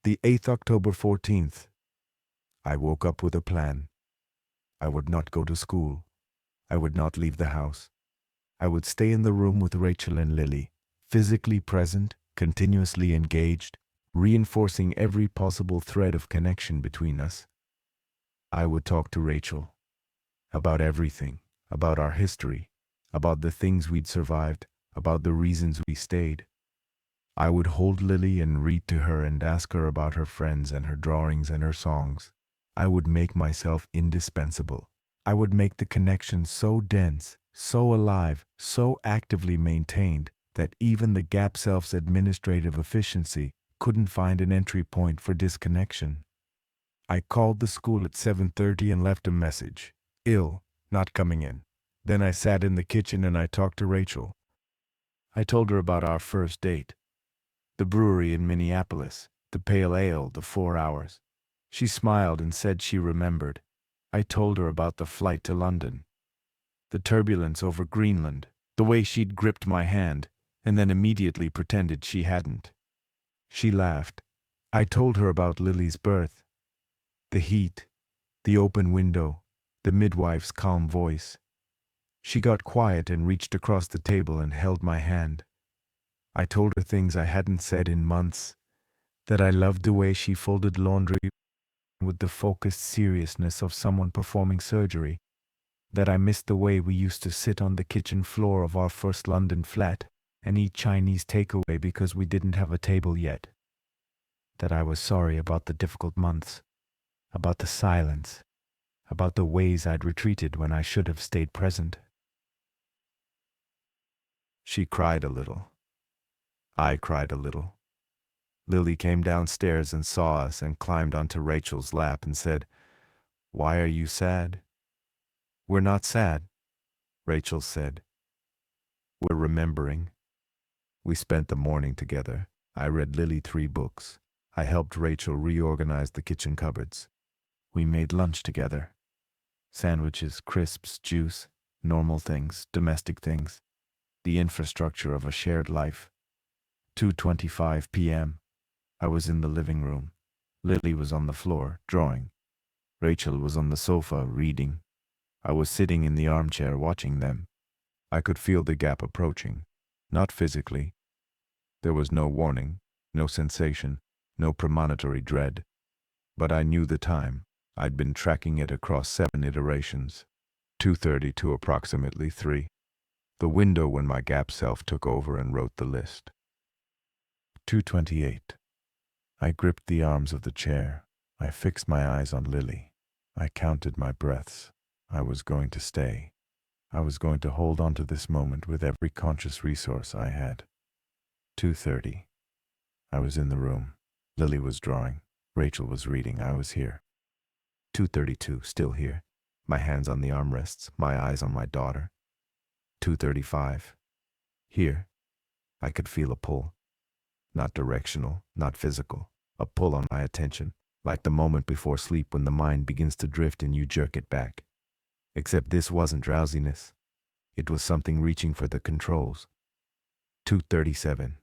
The 8th October 14th. I woke up with a plan. I would not go to school. I would not leave the house. I would stay in the room with Rachel and Lily, physically present, continuously engaged, reinforcing every possible thread of connection between us. I would talk to Rachel about everything, about our history, about the things we'd survived, about the reasons we stayed. I would hold Lily and read to her and ask her about her friends and her drawings and her songs. I would make myself indispensable. I would make the connection so dense, so alive, so actively maintained that even the Gap self's administrative efficiency couldn't find an entry point for disconnection. I called the school at 7:30 and left a message. Ill, not coming in. Then I sat in the kitchen and I talked to Rachel. I told her about our first date. The brewery in Minneapolis, the pale ale, the 4 hours. She smiled and said she remembered. I told her about the flight to London, the turbulence over Greenland, the way she'd gripped my hand, and then immediately pretended she hadn't. She laughed. I told her about Lily's birth, the heat, the open window, the midwife's calm voice. She got quiet and reached across the table and held my hand. I told her things I hadn't said in months, that I loved the way she folded laundry with the focused seriousness of someone performing surgery, that I missed the way we used to sit on the kitchen floor of our first London flat and eat Chinese takeaway because we didn't have a table yet, that I was sorry about the difficult months, about the silence, about the ways I'd retreated when I should have stayed present. She cried a little. I cried a little. Lily came downstairs and saw us and climbed onto Rachel's lap and said, "Why are you sad?" "We're not sad," Rachel said. "We're remembering." We spent the morning together. I read Lily 3 books. I helped Rachel reorganize the kitchen cupboards. We made lunch together. Sandwiches, crisps, juice, normal things, domestic things. The infrastructure of a shared life. 2:25 p.m. I was in the living room. Lily was on the floor, drawing. Rachel was on the sofa, reading. I was sitting in the armchair watching them. I could feel the gap approaching. Not physically. There was no warning, no sensation, no premonitory dread. But I knew the time. I'd been tracking it across 7 iterations. 2:30 to approximately 3. The window when my gap self took over and wrote the list. 2:28. I gripped the arms of the chair. I fixed my eyes on Lily. I counted my breaths. I was going to stay. I was going to hold on to this moment with every conscious resource I had. 2:30. I was in the room. Lily was drawing. Rachel was reading. I was here. 2:32, still here. My hands on the armrests, my eyes on my daughter. 2:35. Here. I could feel a pull. Not directional, not physical. A pull on my attention, like the moment before sleep when the mind begins to drift and you jerk it back. Except this wasn't drowsiness. It was something reaching for the controls. 2:37.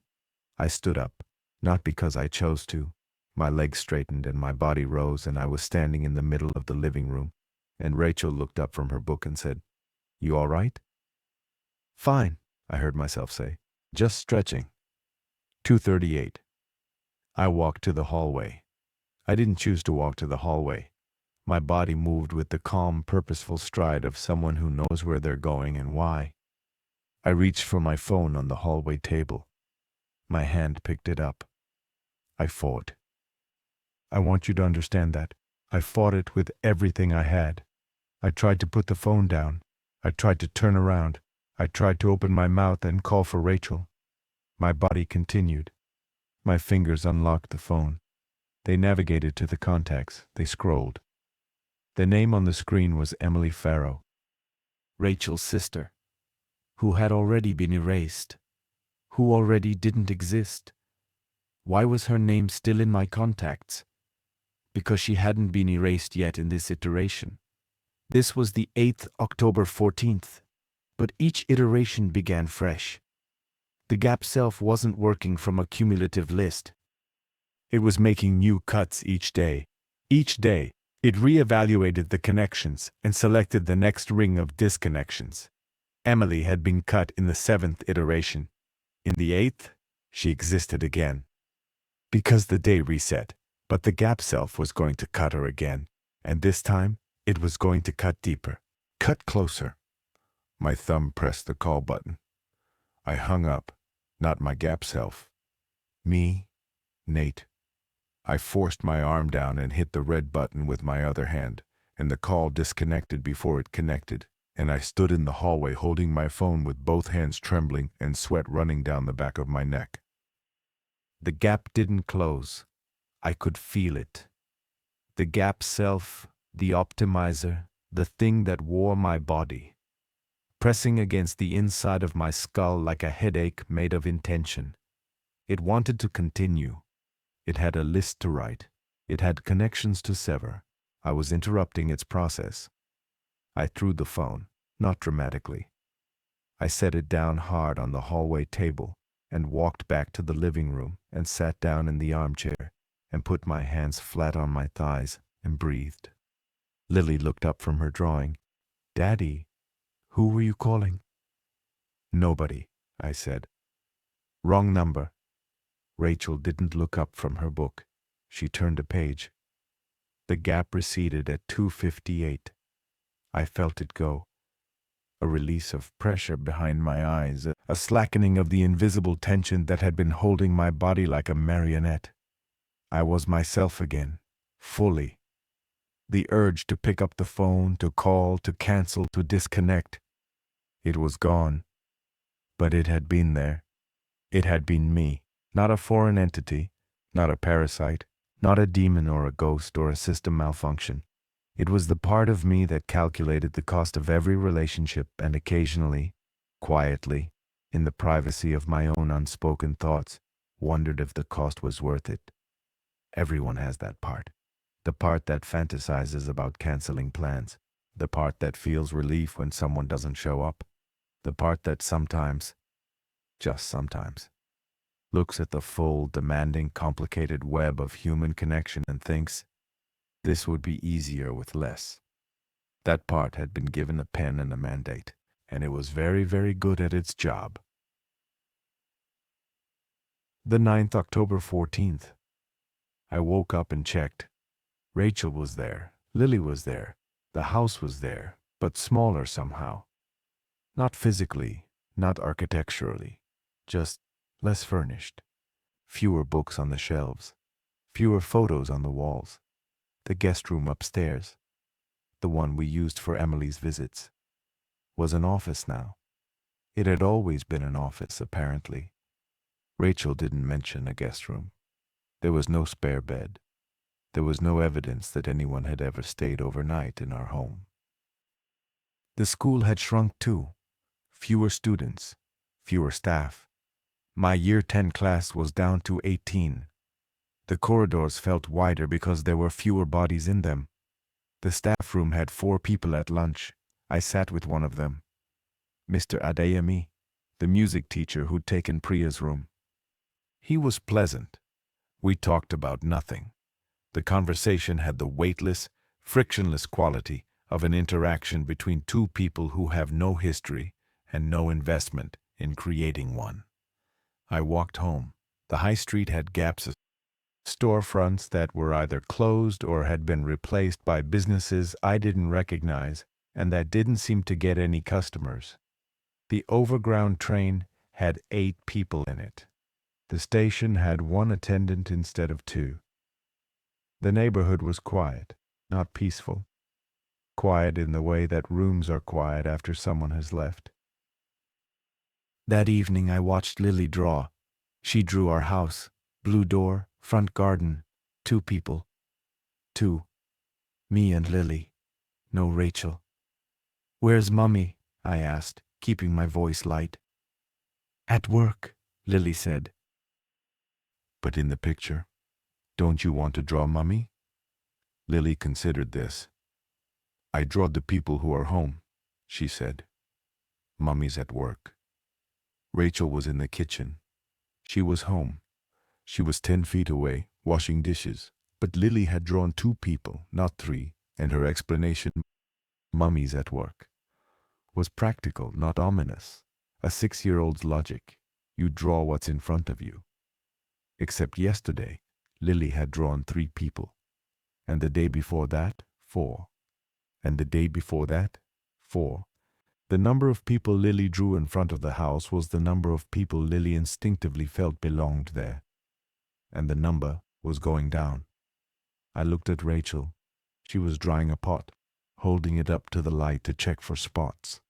I stood up, not because I chose to. My legs straightened and my body rose and I was standing in the middle of the living room, and Rachel looked up from her book and said, "You all right?" "Fine," I heard myself say. "Just stretching." 2:38. I walked to the hallway. I didn't choose to walk to the hallway. My body moved with the calm, purposeful stride of someone who knows where they're going and why. I reached for my phone on the hallway table. My hand picked it up. I fought. I want you to understand that. I fought it with everything I had. I tried to put the phone down. I tried to turn around. I tried to open my mouth and call for Rachel. My body continued. My fingers unlocked the phone. They navigated to the contacts. They scrolled. The name on the screen was Emily Farrow, Rachel's sister, who had already been erased, who already didn't exist. Why was her name still in my contacts? Because she hadn't been erased yet in this iteration. This was the 8th October 14th, but each iteration began fresh. The gap self wasn't working from a cumulative list. It was making new cuts each day. Each day, it reevaluated the connections and selected the next ring of disconnections. Emily had been cut in the 7th iteration. In the 8th, she existed again. Because the day reset, but the gap self was going to cut her again, and this time, it was going to cut deeper, cut closer. My thumb pressed the call button. I hung up, not my gap self. Me, Nate. I forced my arm down and hit the red button with my other hand, and the call disconnected before it connected, and I stood in the hallway holding my phone with both hands trembling and sweat running down the back of my neck. The gap didn't close. I could feel it. The gap self, the optimizer, the thing that wore my body, pressing against the inside of my skull like a headache made of intention. It wanted to continue. It had a list to write. It had connections to sever. I was interrupting its process. I threw the phone, not dramatically. I set it down hard on the hallway table and walked back to the living room and sat down in the armchair and put my hands flat on my thighs and breathed. Lily looked up from her drawing. "Daddy, who were you calling?" "Nobody," I said. "Wrong number." Rachel didn't look up from her book. She turned a page. The gap receded at 2:58. I felt it go. A release of pressure behind my eyes, a slackening of the invisible tension that had been holding my body like a marionette. I was myself again, fully. The urge to pick up the phone, to call, to cancel, to disconnect. It was gone. But it had been there. It had been me, not a foreign entity, not a parasite, not a demon or a ghost or a system malfunction. It was the part of me that calculated the cost of every relationship and occasionally, quietly, in the privacy of my own unspoken thoughts, wondered if the cost was worth it. Everyone has that part. The part that fantasizes about canceling plans. The part that feels relief when someone doesn't show up. The part that sometimes, just sometimes, looks at the full, demanding, complicated web of human connection and thinks, this would be easier with less. That part had been given a pen and a mandate, and it was very, very good at its job. The 9th October 14th. I woke up and checked. Rachel was there. Lily was there. The house was there, but smaller somehow. Not physically, not architecturally, just less furnished. Fewer books on the shelves. Fewer photos on the walls. The guest room upstairs, the one we used for Emily's visits, was an office now. It had always been an office, apparently. Rachel didn't mention a guest room. There was no spare bed. There was no evidence that anyone had ever stayed overnight in our home. The school had shrunk too. Fewer students, fewer staff. My year 10 class was down to 18. The corridors felt wider because there were fewer bodies in them. The staff room had 4 people at lunch. I sat with one of them, Mr. Adeyemi, the music teacher who'd taken Priya's room. He was pleasant. We talked about nothing. The conversation had the weightless, frictionless quality of an interaction between 2 people who have no history and no investment in creating one. I walked home. The high street had gaps of storefronts that were either closed or had been replaced by businesses I didn't recognize and that didn't seem to get any customers. The overground train had 8 people in it. The station had 1 attendant instead of 2. The neighborhood was quiet, not peaceful. Quiet in the way that rooms are quiet after someone has left. That evening I watched Lily draw. She drew our house, blue door, front garden, 2 people. 2. Me and Lily. No Rachel. "Where's Mummy?" I asked, keeping my voice light. "At work," Lily said. "But in the picture, don't you want to draw Mummy?" Lily considered this. "I draw the people who are home," she said. "Mummy's at work." Rachel was in the kitchen. She was home. She was 10 feet away, washing dishes. But Lily had drawn 2 people, not 3, and her explanation, "Mummy's at work," was practical, not ominous. A 6-year-old's logic. You draw what's in front of you. Except yesterday, Lily had drawn 3 people. And the day before that, 4. And the day before that, 4. The number of people Lily drew in front of the house was the number of people Lily instinctively felt belonged there. And the number was going down. I looked at Rachel. She was drying a pot, holding it up to the light to check for spots.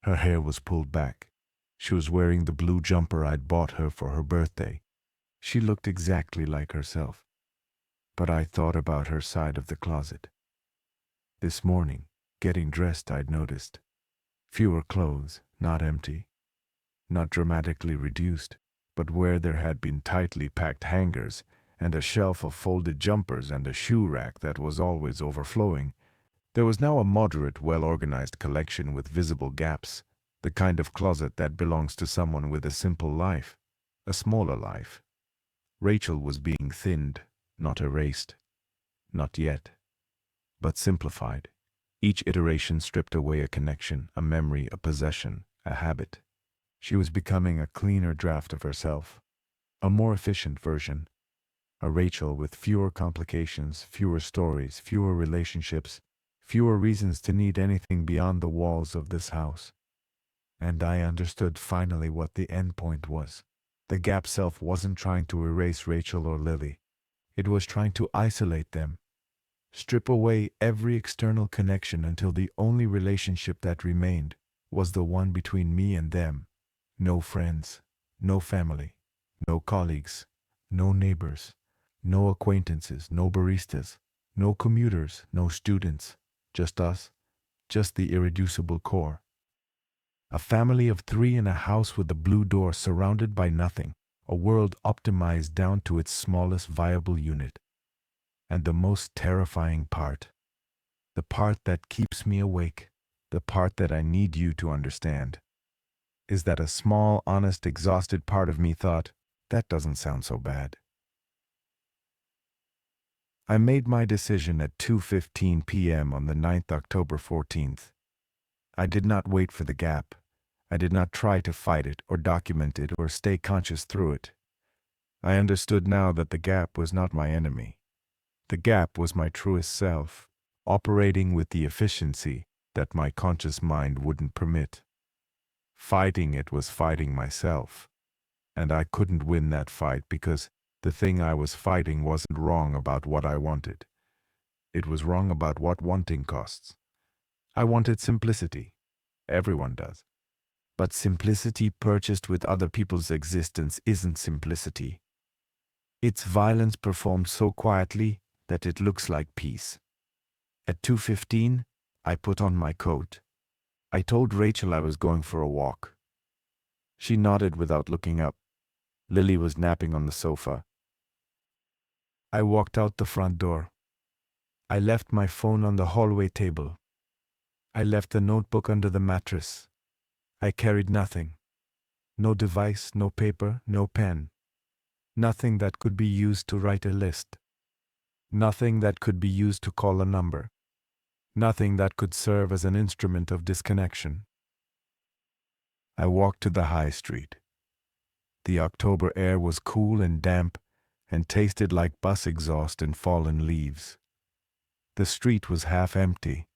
Her hair was pulled back. She was wearing the blue jumper I'd bought her for her birthday. She looked exactly like herself. But I thought about her side of the closet. This morning, getting dressed, I'd noticed fewer clothes, not empty, not dramatically reduced, but where there had been tightly packed hangers and a shelf of folded jumpers and a shoe rack that was always overflowing, there was now a moderate, well-organized collection with visible gaps, the kind of closet that belongs to someone with a simple life, a smaller life. Rachel was being thinned, not erased. Not yet, but simplified. Each iteration stripped away a connection, a memory, a possession, a habit. She was becoming a cleaner draft of herself, a more efficient version, a Rachel with fewer complications, fewer stories, fewer relationships, fewer reasons to need anything beyond the walls of this house. And I understood finally what the end point was. The gap self wasn't trying to erase Rachel or Lily. It was trying to isolate them, strip away every external connection until the only relationship that remained was the one between me and them. No friends, no family, no colleagues, no neighbors, no acquaintances, no baristas, no commuters, no students, just us, just the irreducible core. A family of three in a house with a blue door surrounded by nothing, a world optimized down to its smallest viable unit. And the most terrifying part, the part that keeps me awake, the part that I need you to understand, is that a small, honest, exhausted part of me thought, that doesn't sound so bad. I made my decision at 2:15 p.m. on the 9th October 14th. I did not wait for the gap. I did not try to fight it or document it or stay conscious through it. I understood now that the gap was not my enemy. The gap was my truest self, operating with the efficiency that my conscious mind wouldn't permit. Fighting it was fighting myself, and I couldn't win that fight because the thing I was fighting wasn't wrong about what I wanted. It was wrong about what wanting costs. I wanted simplicity. Everyone does. But simplicity purchased with other people's existence isn't simplicity. It's violence performed so quietly that it looks like peace. At 2:15, I put on my coat. I told Rachel I was going for a walk. She nodded without looking up. Lily was napping on the sofa. I walked out the front door. I left my phone on the hallway table. I left the notebook under the mattress. I carried nothing. No device, no paper, no pen. Nothing that could be used to write a list. Nothing that could be used to call a number. Nothing that could serve as an instrument of disconnection. I walked to the high street. The October air was cool and damp and tasted like bus exhaust and fallen leaves. The street was half empty.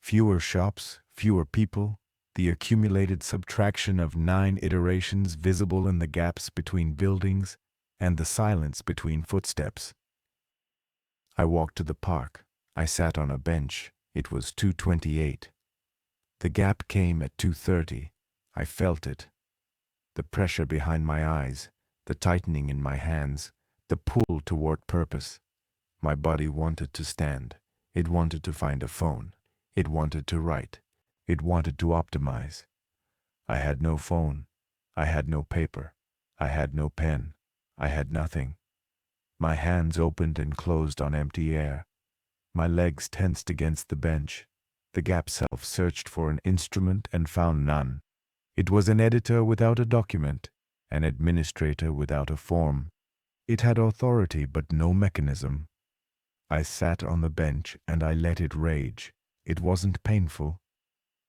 Fewer shops, fewer people, the accumulated subtraction of 9 iterations visible in the gaps between buildings and the silence between footsteps. I walked to the park. I sat on a bench. It was 2:28. The gap came at 2:30. I felt it. The pressure behind my eyes, the tightening in my hands, the pull toward purpose. My body wanted to stand. It wanted to find a phone. It wanted to write. It wanted to optimize. I had no phone. I had no paper. I had no pen. I had nothing. My hands opened and closed on empty air. My legs tensed against the bench. The gap self searched for an instrument and found none. It was an editor without a document, an administrator without a form. It had authority but no mechanism. I sat on the bench and I let it rage. It wasn't painful.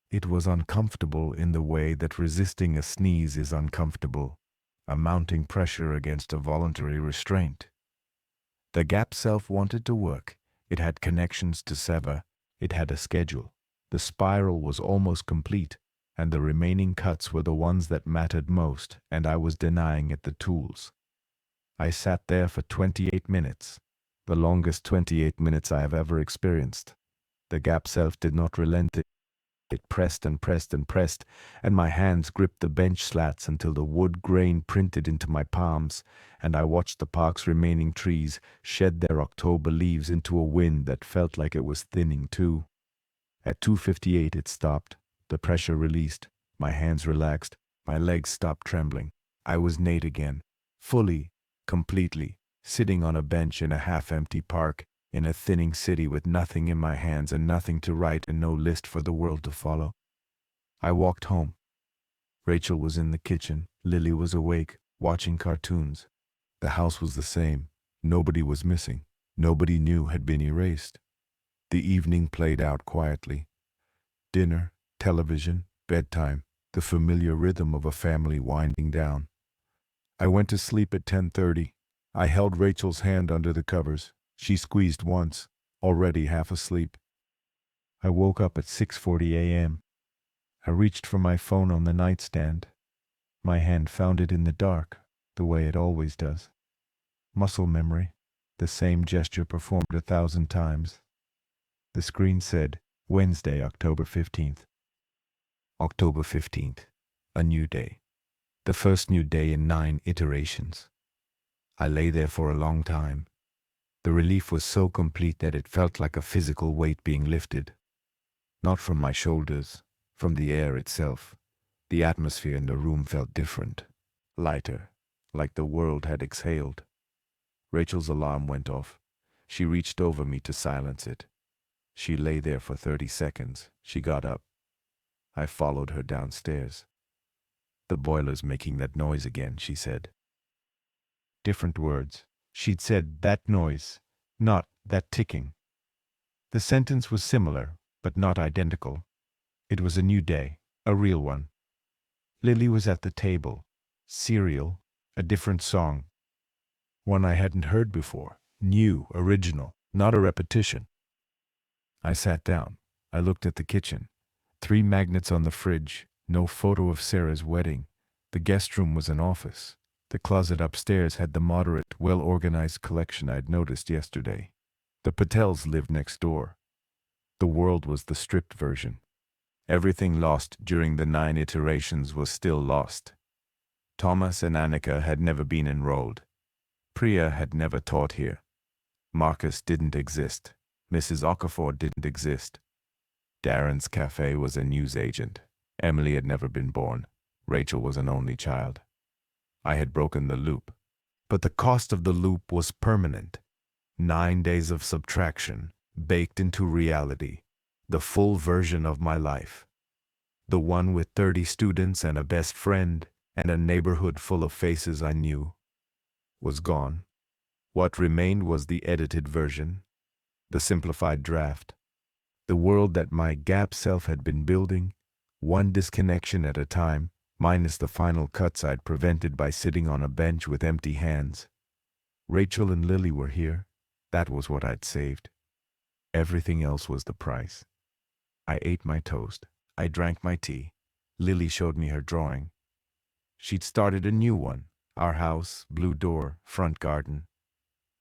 It was uncomfortable in the way that resisting a sneeze is uncomfortable, a mounting pressure against a voluntary restraint. The gap self wanted to work. It had connections to sever. It had a schedule. The spiral was almost complete, and the remaining cuts were the ones that mattered most, and I was denying it the tools. I sat there for 28 minutes, the longest 28 minutes I have ever experienced. The gap self did not relent. It pressed and pressed and pressed, and my hands gripped the bench slats until the wood grain printed into my palms, and I watched the park's remaining trees shed their October leaves into a wind that felt like it was thinning too. At 2:58 it stopped, the pressure released, my hands relaxed, my legs stopped trembling. I was Nate again, fully, completely, sitting on a bench in a half-empty park, in a thinning city with nothing in my hands and nothing to write and no list for the world to follow. I walked home. Rachel was in the kitchen. Lily was awake, watching cartoons. The house was the same. Nobody was missing. Nobody new had been erased. The evening played out quietly. Dinner, television, bedtime, the familiar rhythm of a family winding down. I went to sleep at 10:30. I held Rachel's hand under the covers. She squeezed once, already half asleep. I woke up at 6:40 a.m. I reached for my phone on the nightstand. My hand found it in the dark, the way it always does. Muscle memory, the same gesture performed 1,000 times. The screen said, Wednesday, October 15th. October 15th, a new day. The first new day in 9 iterations. I lay there for a long time. The relief was so complete that it felt like a physical weight being lifted. Not from my shoulders, from the air itself. The atmosphere in the room felt different, lighter, like the world had exhaled. Rachel's alarm went off. She reached over me to silence it. She lay there for 30 seconds. She got up. I followed her downstairs. The boiler's making that noise again, she said. Different words. She'd said that noise, not that ticking. The sentence was similar, but not identical. It was a new day, a real one. Lily was at the table. Cereal, a different song. One I hadn't heard before. New, original, not a repetition. I sat down. I looked at the kitchen. 3 magnets on the fridge, no photo of Sarah's wedding. The guest room was an office. The closet upstairs had the moderate, well-organized collection I'd noticed yesterday. The Patels lived next door. The world was the stripped version. Everything lost during the 9 iterations was still lost. Thomas and Annika had never been enrolled. Priya had never taught here. Marcus didn't exist. Mrs. Okafor didn't exist. Darren's cafe was a newsagent. Emily had never been born. Rachel was an only child. I had broken the loop. But the cost of the loop was permanent. 9 days of subtraction, baked into reality. The full version of my life. The one with 30 students and a best friend, and a neighborhood full of faces I knew, was gone. What remained was the edited version, the simplified draft. The world that my gap self had been building, one disconnection at a time, minus the final cuts I'd prevented by sitting on a bench with empty hands. Rachel and Lily were here. That was what I'd saved. Everything else was the price. I ate my toast. I drank my tea. Lily showed me her drawing. She'd started a new one. Our house, blue door, front garden.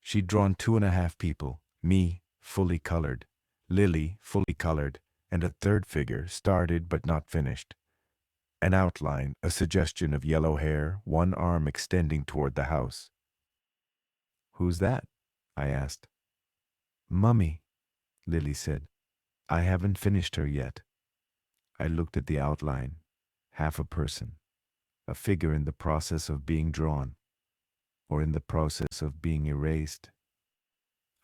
She'd drawn 2.5 people. Me, fully colored. Lily, fully colored. And a third figure, started but not finished. An outline, a suggestion of yellow hair, one arm extending toward the house. "Who's that?" I asked. "Mummy," Lily said. "I haven't finished her yet." I looked at the outline. Half a person. A figure in the process of being drawn. Or in the process of being erased.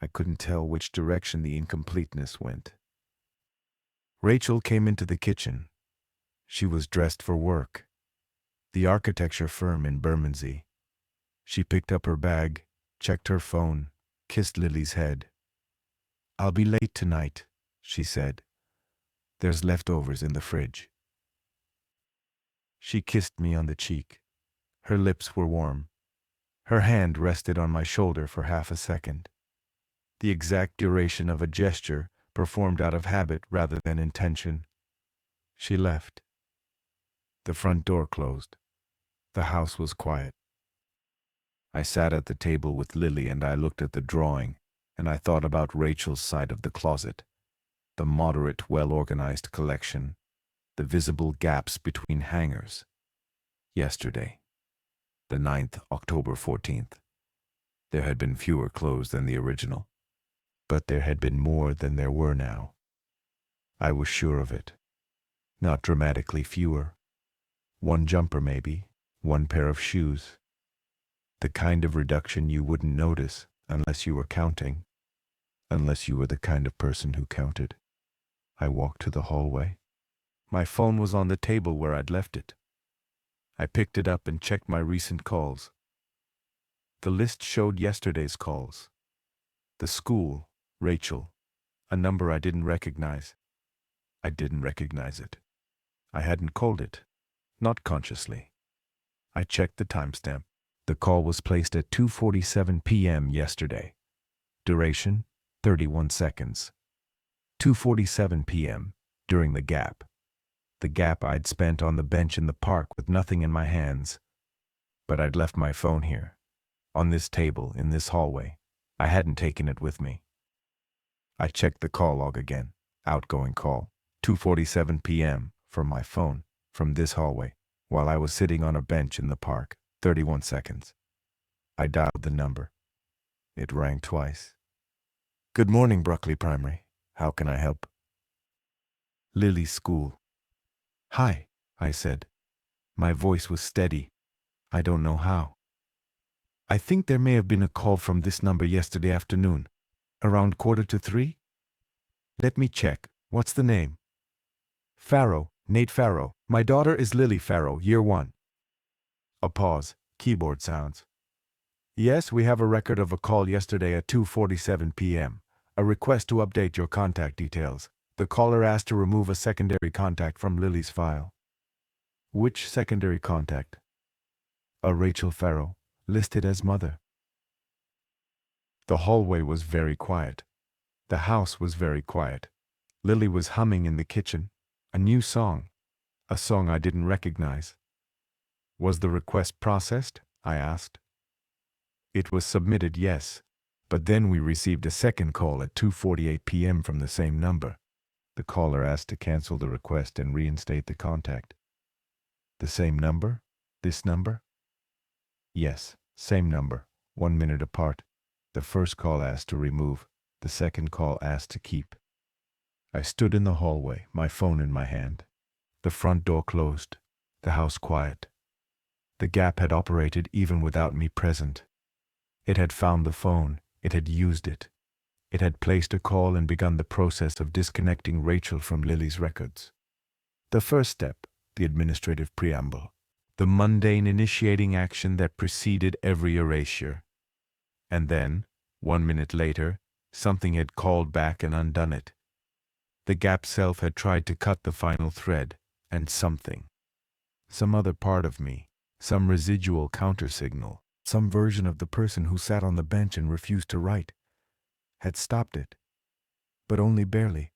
I couldn't tell which direction the incompleteness went. Rachel came into the kitchen. She was dressed for work. The architecture firm in Bermondsey. She picked up her bag, checked her phone, kissed Lily's head. "I'll be late tonight," she said. "There's leftovers in the fridge." She kissed me on the cheek. Her lips were warm. Her hand rested on my shoulder for half a second. The exact duration of a gesture performed out of habit rather than intention. She left. The front door closed. The house was quiet. I sat at the table with Lily and I looked at the drawing, and I thought about Rachel's side of the closet, the moderate, well-organized collection, the visible gaps between hangers. Yesterday, the 9th, October 14th, there had been fewer clothes than the original, but there had been more than there were now. I was sure of it. Not dramatically fewer. One jumper maybe, one pair of shoes. The kind of reduction you wouldn't notice unless you were counting, unless you were the kind of person who counted. I walked to the hallway. My phone was on the table where I'd left it. I picked it up and checked my recent calls. The list showed yesterday's calls. The school, Rachel, a number I didn't recognize. I didn't recognize it. I hadn't called it, not consciously. I checked the timestamp. The call was placed at 2:47 p.m. yesterday. Duration, 31 seconds. 2:47 p.m., during the gap. The gap I'd spent on the bench in the park with nothing in my hands. But I'd left my phone here, on this table, in this hallway. I hadn't taken it with me. I checked the call log again. Outgoing call, 2:47 p.m., from my phone, from this hallway, while I was sitting on a bench in the park, 31 seconds. I dialed the number. It rang twice. Good morning, Brockley Primary. How can I help? Lily's school. Hi, I said. My voice was steady. I don't know how. I think there may have been a call from this number yesterday afternoon, around 2:45. Let me check. What's the name? Farrow, Nate Farrow. My daughter is Lily Farrow, year 1. A pause. Keyboard sounds. Yes, we have a record of a call yesterday at 2:47 p.m. A request to update your contact details. The caller asked to remove a secondary contact from Lily's file. Which secondary contact? A Rachel Farrow, listed as mother. The hallway was very quiet. The house was very quiet. Lily was humming in the kitchen. A new song. A song I didn't recognize. Was the request processed? I asked. It was submitted, yes. But then we received a second call at 2:48 p.m. from the same number. The caller asked to cancel the request and reinstate the contact. The same number? This number? Yes, same number, 1 minute apart. The first call asked to remove, the second call asked to keep. I stood in the hallway, my phone in my hand. The front door closed, the house quiet. The gap had operated even without me present. It had found the phone, it had used it. It had placed a call and begun the process of disconnecting Rachel from Lily's records. The first step, the administrative preamble, the mundane initiating action that preceded every erasure. And then, 1 minute later, something had called back and undone it. The gap self had tried to cut the final thread, and something, some other part of me, some residual countersignal, some version of the person who sat on the bench and refused to write, had stopped it. But only barely.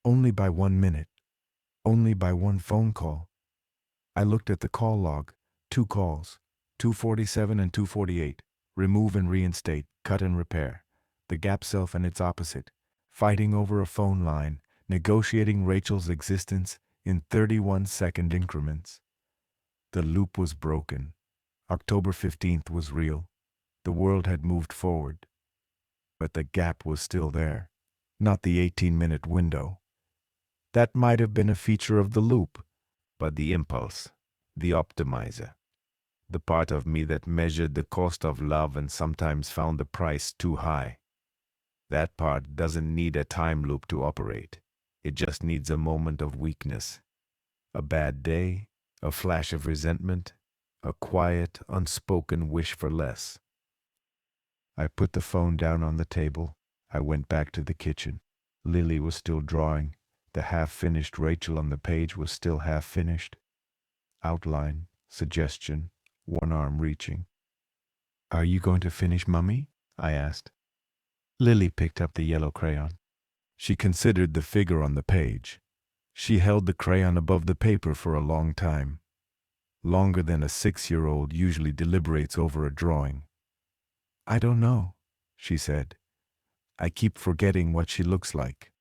Only by 1 minute. Only by one phone call. I looked at the call log. 2 calls. 2:47 and 2:48. Remove and reinstate. Cut and repair. The gap self and its opposite. Fighting over a phone line. Negotiating Rachel's existence in 31-second increments. The loop was broken. October 15th was real. The world had moved forward. But the gap was still there. Not the 18-minute window. That might have been a feature of the loop, but the impulse, the optimizer, the part of me that measured the cost of love and sometimes found the price too high. That part doesn't need a time loop to operate. It just needs a moment of weakness. A bad day, a flash of resentment, a quiet, unspoken wish for less. I put the phone down on the table. I went back to the kitchen. Lily was still drawing. The half-finished Rachel on the page was still half-finished. Outline, suggestion, one arm reaching. Are you going to finish, Mummy? I asked. Lily picked up the yellow crayon. She considered the figure on the page. She held the crayon above the paper for a long time. Longer than a 6-year-old usually deliberates over a drawing. I don't know, she said. I keep forgetting what she looks like.